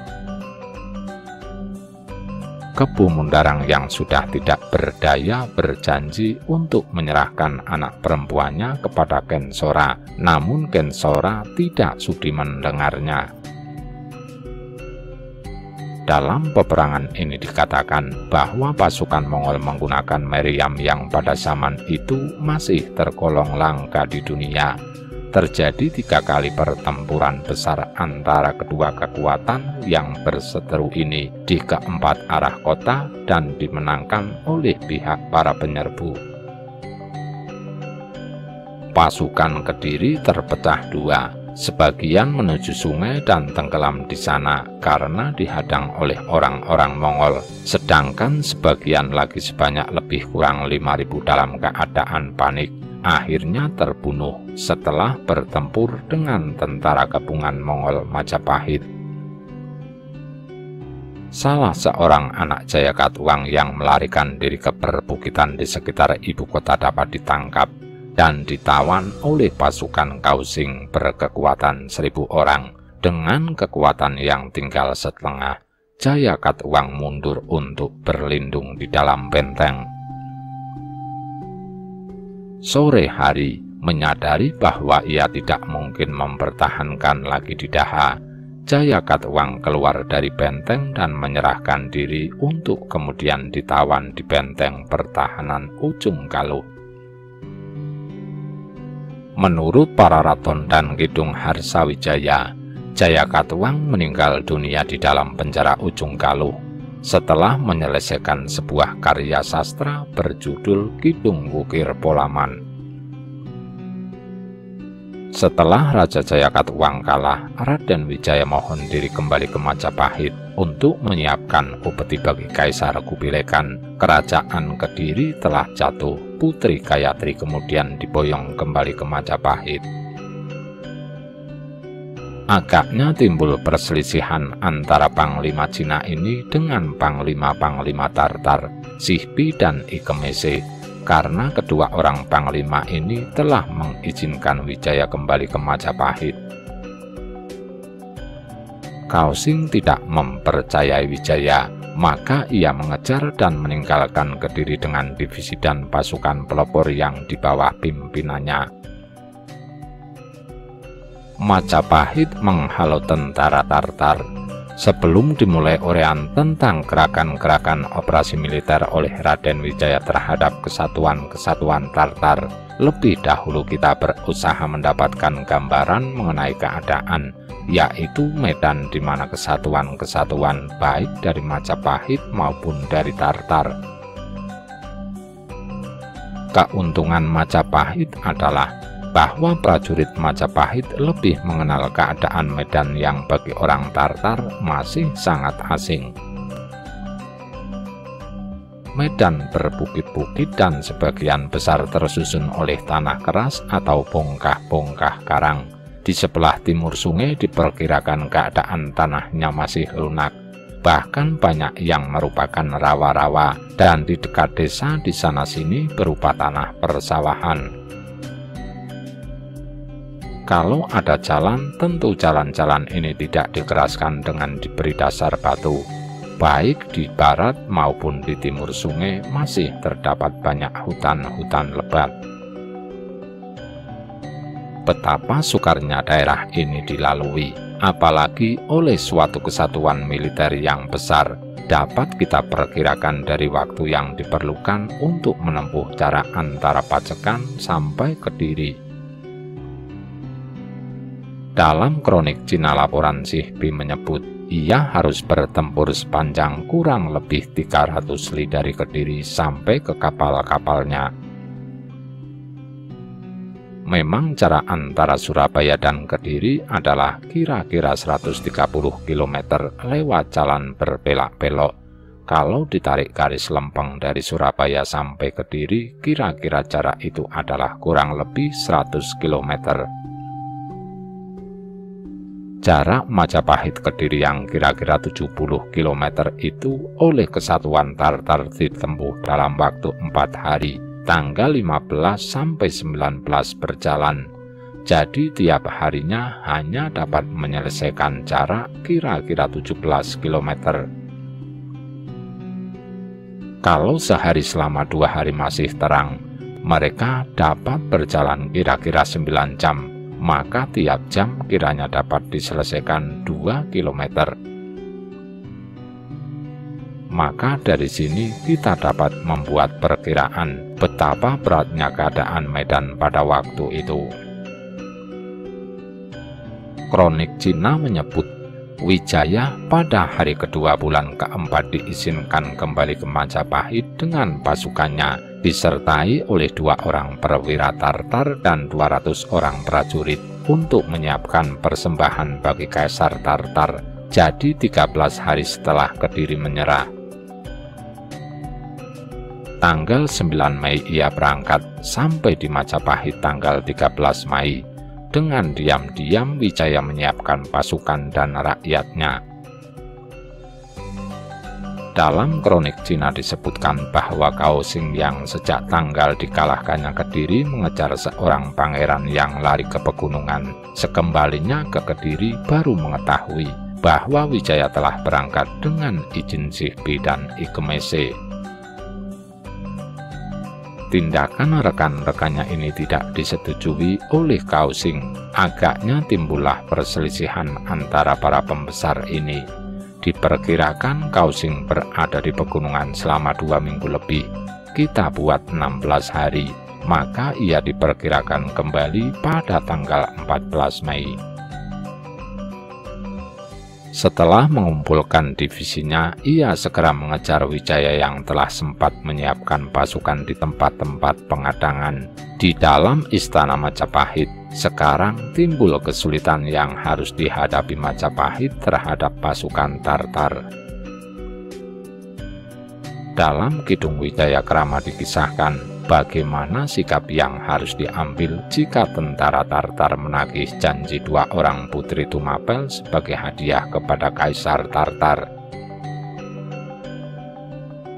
Kebu Mundarang yang sudah tidak berdaya berjanji untuk menyerahkan anak perempuannya kepada Kensora, namun Kensora tidak sudi mendengarnya. Dalam peperangan ini dikatakan bahwa pasukan Mongol menggunakan meriam yang pada zaman itu masih tergolong langka di dunia. Terjadi 3 kali pertempuran besar antara kedua kekuatan yang berseteru ini di keempat arah kota dan dimenangkan oleh pihak para penyerbu. Pasukan Kediri terpecah 2, sebagian menuju sungai dan tenggelam di sana karena dihadang oleh orang-orang Mongol, sedangkan sebagian lagi sebanyak lebih kurang 5.000 dalam keadaan panik. Akhirnya terbunuh setelah bertempur dengan tentara gabungan Mongol Majapahit. Salah seorang anak Jayakatwang yang melarikan diri ke perbukitan di sekitar ibu kota dapat ditangkap dan ditawan oleh pasukan Kausing berkekuatan 1.000 orang. Dengan kekuatan yang tinggal setengah, Jayakatwang mundur untuk berlindung di dalam benteng. Sore hari, menyadari bahwa ia tidak mungkin mempertahankan lagi di Daha, Jayakatwang keluar dari benteng dan menyerahkan diri untuk kemudian ditawan di benteng pertahanan Ujung Galuh. Menurut para raton dan Kidung Harsawijaya, Jayakatwang meninggal dunia di dalam penjara Ujung Galuh setelah menyelesaikan sebuah karya sastra berjudul Kidung Wukir Polaman. Setelah Raja Jayakatwang kalah, Raden Wijaya mohon diri kembali ke Majapahit untuk menyiapkan upeti bagi Kaisar Kubilekan. Kerajaan Kediri telah jatuh. Putri Gayatri kemudian diboyong kembali ke Majapahit. Agaknya timbul perselisihan antara Panglima Cina ini dengan Panglima-Panglima Tartar, Sihbi dan Ikemese, karena kedua orang Panglima ini telah mengizinkan Wijaya kembali ke Majapahit. Kausing tidak mempercayai Wijaya, maka ia mengejar dan meninggalkan Kediri dengan divisi dan pasukan pelopor yang di bawah pimpinannya. Majapahit menghalau tentara Tartar. Sebelum dimulai uraian tentang gerakan-gerakan operasi militer oleh Raden Wijaya terhadap kesatuan-kesatuan Tartar, lebih dahulu kita berusaha mendapatkan gambaran mengenai keadaan, yaitu medan di mana kesatuan-kesatuan baik dari Majapahit maupun dari Tartar. Keuntungan Majapahit adalah bahwa prajurit Majapahit lebih mengenal keadaan medan yang bagi orang Tartar masih sangat asing. Medan berbukit-bukit dan sebagian besar tersusun oleh tanah keras atau bongkah-bongkah karang. Di sebelah timur sungai diperkirakan keadaan tanahnya masih lunak, bahkan banyak yang merupakan rawa-rawa, dan di dekat desa di sana-sini berupa tanah persawahan. Kalau ada jalan, tentu jalan-jalan ini tidak dikeraskan dengan diberi dasar batu. Baik di barat maupun di timur sungai masih terdapat banyak hutan-hutan lebat. Betapa sukarnya daerah ini dilalui, apalagi oleh suatu kesatuan militer yang besar, dapat kita perkirakan dari waktu yang diperlukan untuk menempuh jarak antara Pacekan sampai Kediri. Dalam kronik Cina laporan Sihbi menyebut, ia harus bertempur sepanjang kurang lebih 300 li dari Kediri sampai ke kapal-kapalnya. Memang jarak antara Surabaya dan Kediri adalah kira-kira 130 km lewat jalan berbelok-belok. Kalau ditarik garis lempeng dari Surabaya sampai Kediri, kira-kira jarak itu adalah kurang lebih 100 km. Jarak Majapahit Kediri yang kira-kira 70 km itu oleh kesatuan Tartar ditempuh dalam waktu 4 hari, tanggal 15 sampai 19 berjalan. Jadi tiap harinya hanya dapat menyelesaikan jarak kira-kira 17 km. Kalau sehari selama 2 hari masih terang, mereka dapat berjalan kira-kira 9 jam. Maka tiap jam kiranya dapat diselesaikan 2 km. Maka dari sini kita dapat membuat perkiraan betapa beratnya keadaan medan pada waktu itu. Kronik Cina menyebut Wijaya pada hari kedua bulan keempat diizinkan kembali ke Majapahit dengan pasukannya, disertai oleh 2 orang perwira Tartar dan 200 orang prajurit untuk menyiapkan persembahan bagi Kaisar Tartar. Jadi 13 hari setelah Kediri menyerah. Tanggal 9 Mei ia berangkat sampai di Majapahit tanggal 13 Mei. Dengan diam-diam Wijaya menyiapkan pasukan dan rakyatnya. Dalam kronik Cina disebutkan bahwa Kaohsing yang sejak tanggal dikalahkannya Kediri mengejar seorang pangeran yang lari ke pegunungan. Sekembalinya ke Kediri baru mengetahui bahwa Wijaya telah berangkat dengan izin Sihbi dan Ikemese. Tindakan rekan-rekannya ini tidak disetujui oleh Kaohsing. Agaknya timbullah perselisihan antara para pembesar ini. Diperkirakan Kaohsing berada di pegunungan selama 2 minggu lebih. Kita buat 16 hari, maka ia diperkirakan kembali pada tanggal 14 Mei. Setelah mengumpulkan divisinya, ia segera mengejar Wijaya yang telah sempat menyiapkan pasukan di tempat-tempat pengadangan. Di dalam istana Majapahit, sekarang timbul kesulitan yang harus dihadapi Majapahit terhadap pasukan Tartar. Dalam Kidung Wijaya Krama dikisahkan bagaimana sikap yang harus diambil jika tentara Tartar menagih janji 2 orang putri Tumapel sebagai hadiah kepada Kaisar Tartar.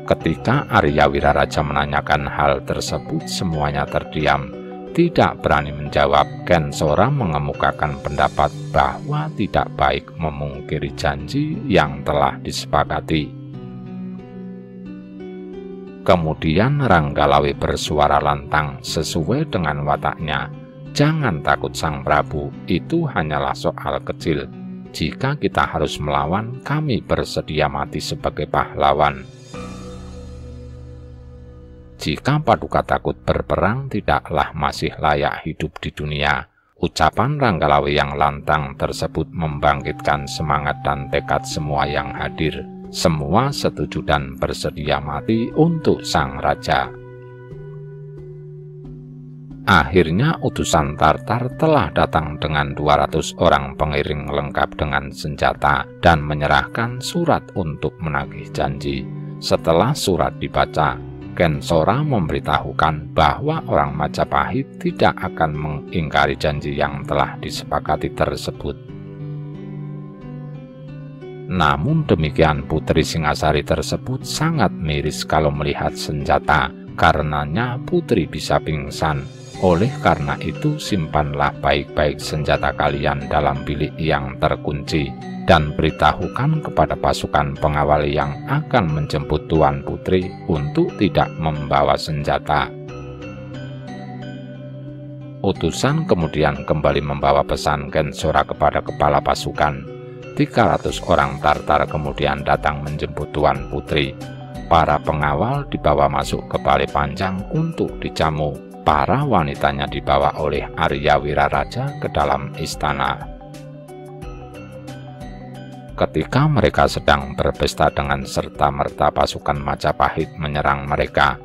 Ketika Arya Wiraraja menanyakan hal tersebut, semuanya terdiam, tidak berani menjawab. Ken Sora mengemukakan pendapat bahwa tidak baik memungkiri janji yang telah disepakati. Kemudian Ranggalawe bersuara lantang sesuai dengan wataknya, Jangan takut Sang Prabu, itu hanyalah soal kecil. Jika kita harus melawan, kami bersedia mati sebagai pahlawan. Jika Paduka takut berperang, tidaklah masih layak hidup di dunia. Ucapan Ranggalawe yang lantang tersebut membangkitkan semangat dan tekad semua yang hadir. Semua setuju dan bersedia mati untuk sang raja. Akhirnya utusan Tartar telah datang dengan 200 orang pengiring lengkap dengan senjata dan menyerahkan surat untuk menagih janji. Setelah surat dibaca, Kensora memberitahukan bahwa orang Majapahit tidak akan mengingkari janji yang telah disepakati tersebut. Namun demikian Putri Singasari tersebut sangat miris kalau melihat senjata, karenanya putri bisa pingsan. Oleh karena itu simpanlah baik-baik senjata kalian dalam bilik yang terkunci dan beritahukan kepada pasukan pengawal yang akan menjemput Tuan Putri untuk tidak membawa senjata. Utusan kemudian kembali membawa pesan Kensora kepada kepala pasukan. 300 orang Tartar kemudian datang menjemput Tuan Putri. Para pengawal dibawa masuk ke balai panjang untuk dijamu. Para wanitanya dibawa oleh Arya Wiraraja ke dalam istana. Ketika mereka sedang berpesta dengan serta-merta pasukan Majapahit menyerang mereka,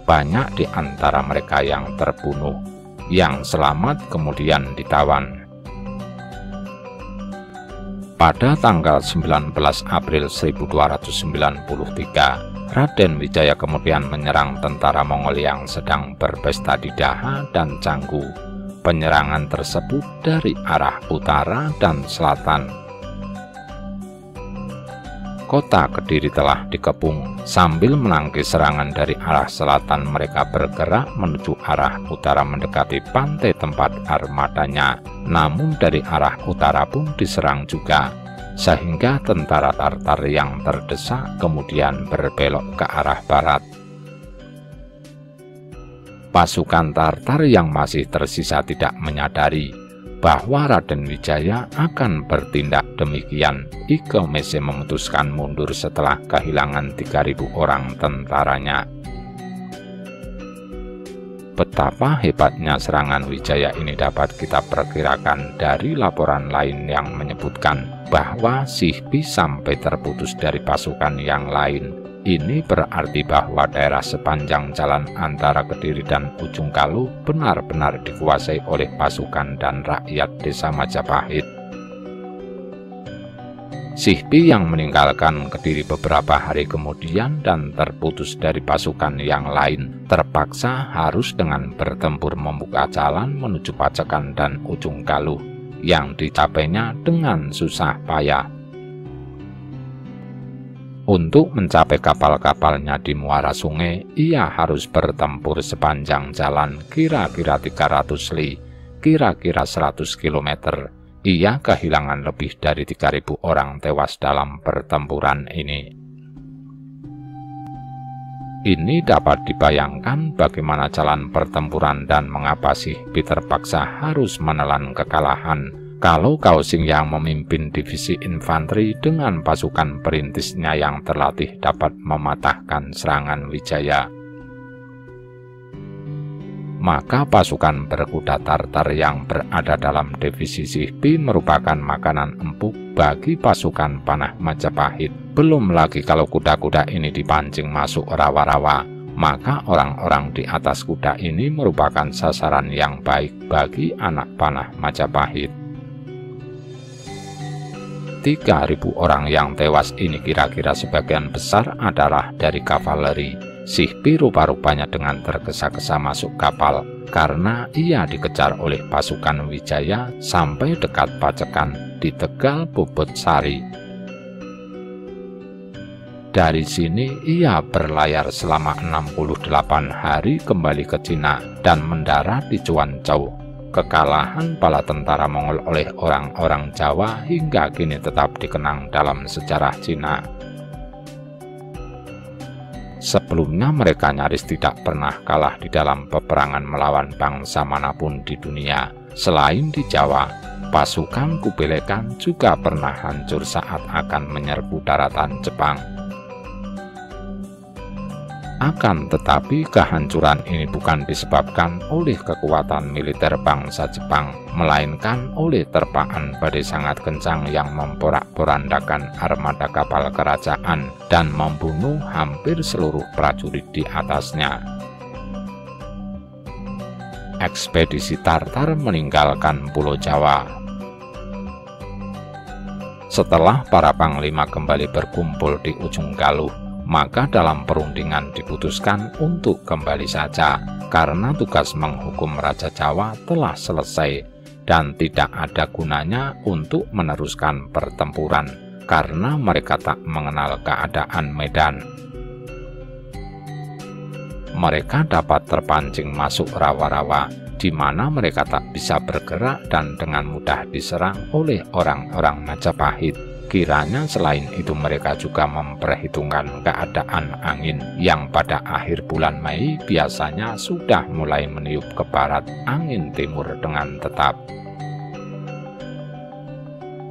banyak di antara mereka yang terbunuh. Yang selamat kemudian ditawan. Pada tanggal 19 April 1293, Raden Wijaya kemudian menyerang tentara Mongol yang sedang berpesta di Daha dan Canggu. Penyerangan tersebut dari arah utara dan selatan. Kota Kediri telah dikepung. Sambil menangkis serangan dari arah selatan, mereka bergerak menuju arah utara mendekati pantai tempat armadanya. Namun dari arah utara pun diserang juga, sehingga tentara Tartar yang terdesak kemudian berbelok ke arah barat. Pasukan Tartar yang masih tersisa tidak menyadari bahwa Raden Wijaya akan bertindak demikian. Ike Mese memutuskan mundur setelah kehilangan 3.000 orang tentaranya. Betapa hebatnya serangan Wijaya ini dapat kita perkirakan dari laporan lain yang menyebutkan bahwa Sihbi sampai terputus dari pasukan yang lain. Ini berarti bahwa daerah sepanjang jalan antara Kediri dan Ujung Galuh benar-benar dikuasai oleh pasukan dan rakyat desa Majapahit. Sihbi yang meninggalkan Kediri beberapa hari kemudian dan terputus dari pasukan yang lain, terpaksa harus dengan bertempur membuka jalan menuju Pacekan dan Ujung Galuh yang dicapainya dengan susah payah. Untuk mencapai kapal-kapalnya di muara sungai, ia harus bertempur sepanjang jalan kira-kira 300 li, kira-kira 100 km. Ia kehilangan lebih dari 3.000 orang tewas dalam pertempuran ini. Ini dapat dibayangkan bagaimana jalan pertempuran dan mengapa Sihbi terpaksa harus menelan kekalahan. Kalau Kausing yang memimpin divisi infanteri dengan pasukan perintisnya yang terlatih dapat mematahkan serangan Wijaya, maka pasukan berkuda Tartar yang berada dalam divisi Sihbi merupakan makanan empuk bagi pasukan panah Majapahit. Belum lagi kalau kuda-kuda ini dipancing masuk rawa-rawa, maka orang-orang di atas kuda ini merupakan sasaran yang baik bagi anak panah Majapahit. 3.000 orang yang tewas ini kira-kira sebagian besar adalah dari kavaleri. Sihbi rupa-rupanya dengan tergesa-gesa masuk kapal karena ia dikejar oleh pasukan Wijaya sampai dekat Pacekan di Tegal Bobotsari. Dari sini ia berlayar selama 68 hari kembali ke Cina dan mendarat di Cuancou. Kekalahan bala tentara Mongol oleh orang-orang Jawa hingga kini tetap dikenang dalam sejarah Cina. Sebelumnya mereka nyaris tidak pernah kalah di dalam peperangan melawan bangsa manapun di dunia. Selain di Jawa, pasukan Kubilai Khan juga pernah hancur saat akan menyerbu daratan Jepang. Akan tetapi kehancuran ini bukan disebabkan oleh kekuatan militer bangsa Jepang, melainkan oleh terpaan badai sangat kencang yang memporak-porandakan armada kapal kerajaan dan membunuh hampir seluruh prajurit di atasnya. Ekspedisi Tartar meninggalkan Pulau Jawa. Setelah para panglima kembali berkumpul di ujung Galuh, maka dalam perundingan diputuskan untuk kembali saja karena tugas menghukum Raja Jawa telah selesai dan tidak ada gunanya untuk meneruskan pertempuran karena mereka tak mengenal keadaan medan. Mereka dapat terpancing masuk rawa-rawa di mana mereka tak bisa bergerak dan dengan mudah diserang oleh orang-orang Majapahit. Kiranya selain itu mereka juga memperhitungkan keadaan angin yang pada akhir bulan Mei biasanya sudah mulai meniup ke barat angin timur dengan tetap.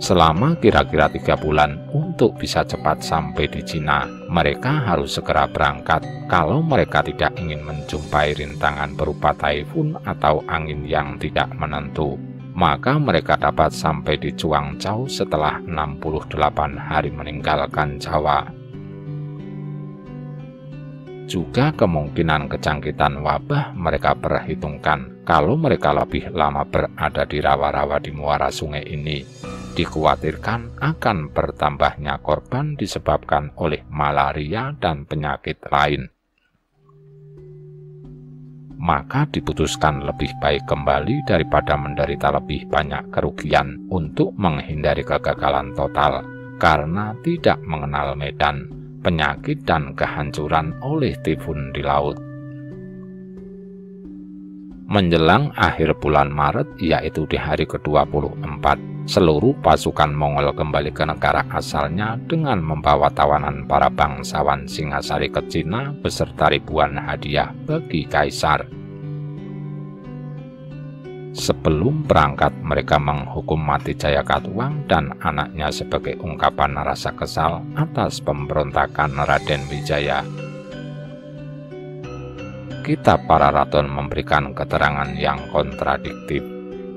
Selama kira-kira 3 bulan untuk bisa cepat sampai di Cina, mereka harus segera berangkat kalau mereka tidak ingin menjumpai rintangan berupa taifun atau angin yang tidak menentu. Maka mereka dapat sampai di Cuangzhou setelah 68 hari meninggalkan Jawa. Juga kemungkinan kejangkitan wabah mereka perhitungkan kalau mereka lebih lama berada di rawa-rawa di muara sungai ini. Dikhawatirkan akan bertambahnya korban disebabkan oleh malaria dan penyakit lain. Maka diputuskan lebih baik kembali daripada menderita lebih banyak kerugian untuk menghindari kegagalan total karena tidak mengenal medan, penyakit dan kehancuran oleh tifun di laut. Menjelang akhir bulan Maret, yaitu di hari ke-24, seluruh pasukan Mongol kembali ke negara asalnya dengan membawa tawanan para bangsawan Singasari ke Cina beserta ribuan hadiah bagi kaisar. Sebelum berangkat, mereka menghukum mati Jayakatwang dan anaknya sebagai ungkapan rasa kesal atas pemberontakan Raden Wijaya. Kitab Para Raton memberikan keterangan yang kontradiktif.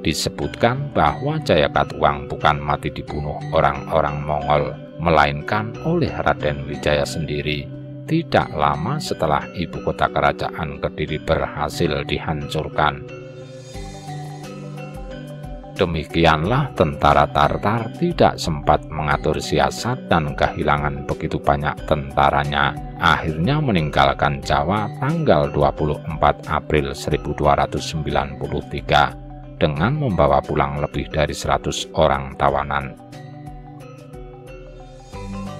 Disebutkan bahwa Jayakatwang bukan mati dibunuh orang-orang Mongol, melainkan oleh Raden Wijaya sendiri. Tidak lama setelah ibu kota kerajaan Kediri berhasil dihancurkan. Demikianlah tentara Tartar tidak sempat mengatur siasat dan kehilangan begitu banyak tentaranya. Akhirnya meninggalkan Jawa tanggal 24 April 1293 dengan membawa pulang lebih dari 100 orang tawanan.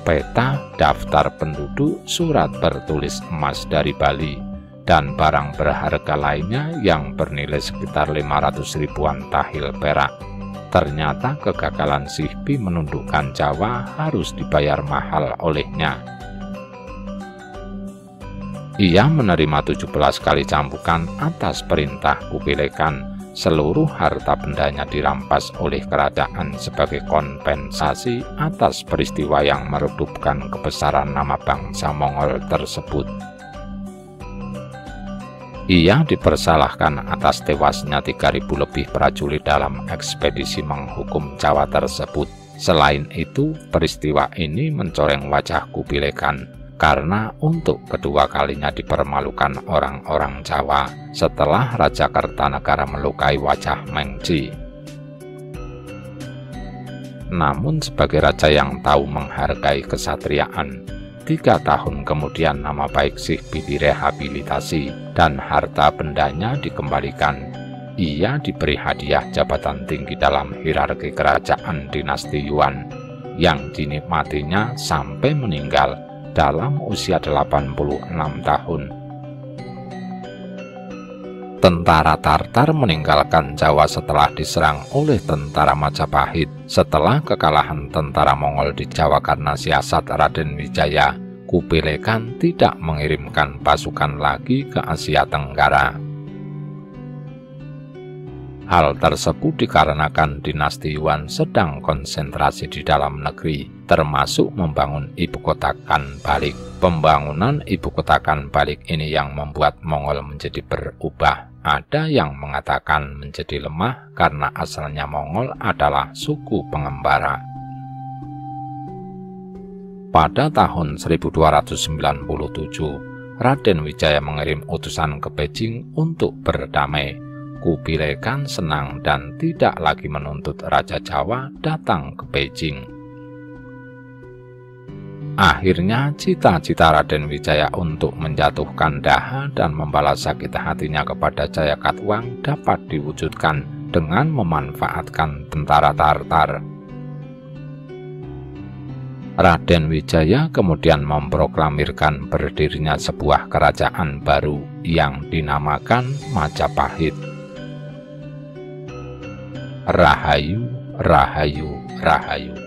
Peta, daftar penduduk, surat bertulis emas dari Bali, dan barang berharga lainnya yang bernilai sekitar 500 ribuan tahil perak. Ternyata kegagalan Sihbi menundukkan Jawa harus dibayar mahal olehnya. Ia menerima 17 kali cambukan atas perintah Kubilai Khan. Seluruh harta bendanya dirampas oleh kerajaan sebagai kompensasi atas peristiwa yang meredupkan kebesaran nama bangsa Mongol tersebut. Ia dipersalahkan atas tewasnya 3.000 lebih prajurit dalam ekspedisi menghukum Jawa tersebut. Selain itu, peristiwa ini mencoreng wajah Kubilai Khan karena untuk kedua kalinya dipermalukan orang-orang Jawa setelah Raja Kertanegara melukai wajah Mengji. Namun sebagai raja yang tahu menghargai kesatriaan, 3 tahun kemudian nama baik Sihbi direhabilitasi dan harta bendanya dikembalikan. Ia diberi hadiah jabatan tinggi dalam hierarki kerajaan dinasti Yuan yang dinikmatinya sampai meninggal dalam usia 86 tahun. Tentara Tartar meninggalkan Jawa setelah diserang oleh tentara Majapahit. Setelah kekalahan tentara Mongol di Jawa karena siasat Raden Wijaya, Kubilai Khan tidak mengirimkan pasukan lagi ke Asia Tenggara. Hal tersebut dikarenakan dinasti Yuan sedang konsentrasi di dalam negeri, termasuk membangun ibu kota Khan Balik. Pembangunan ibu kota Khan Balik ini yang membuat Mongol menjadi berubah. Ada yang mengatakan menjadi lemah karena asalnya Mongol adalah suku pengembara. Pada tahun 1297, Raden Wijaya mengirim utusan ke Beijing untuk berdamai. Kubilai Khan senang dan tidak lagi menuntut Raja Jawa datang ke Beijing. Akhirnya cita-cita Raden Wijaya untuk menjatuhkan Daha dan membalas sakit hatinya kepada Jayakatwang dapat diwujudkan dengan memanfaatkan tentara Tartar. Raden Wijaya kemudian memproklamirkan berdirinya sebuah kerajaan baru yang dinamakan Majapahit. Rahayu, Rahayu, Rahayu.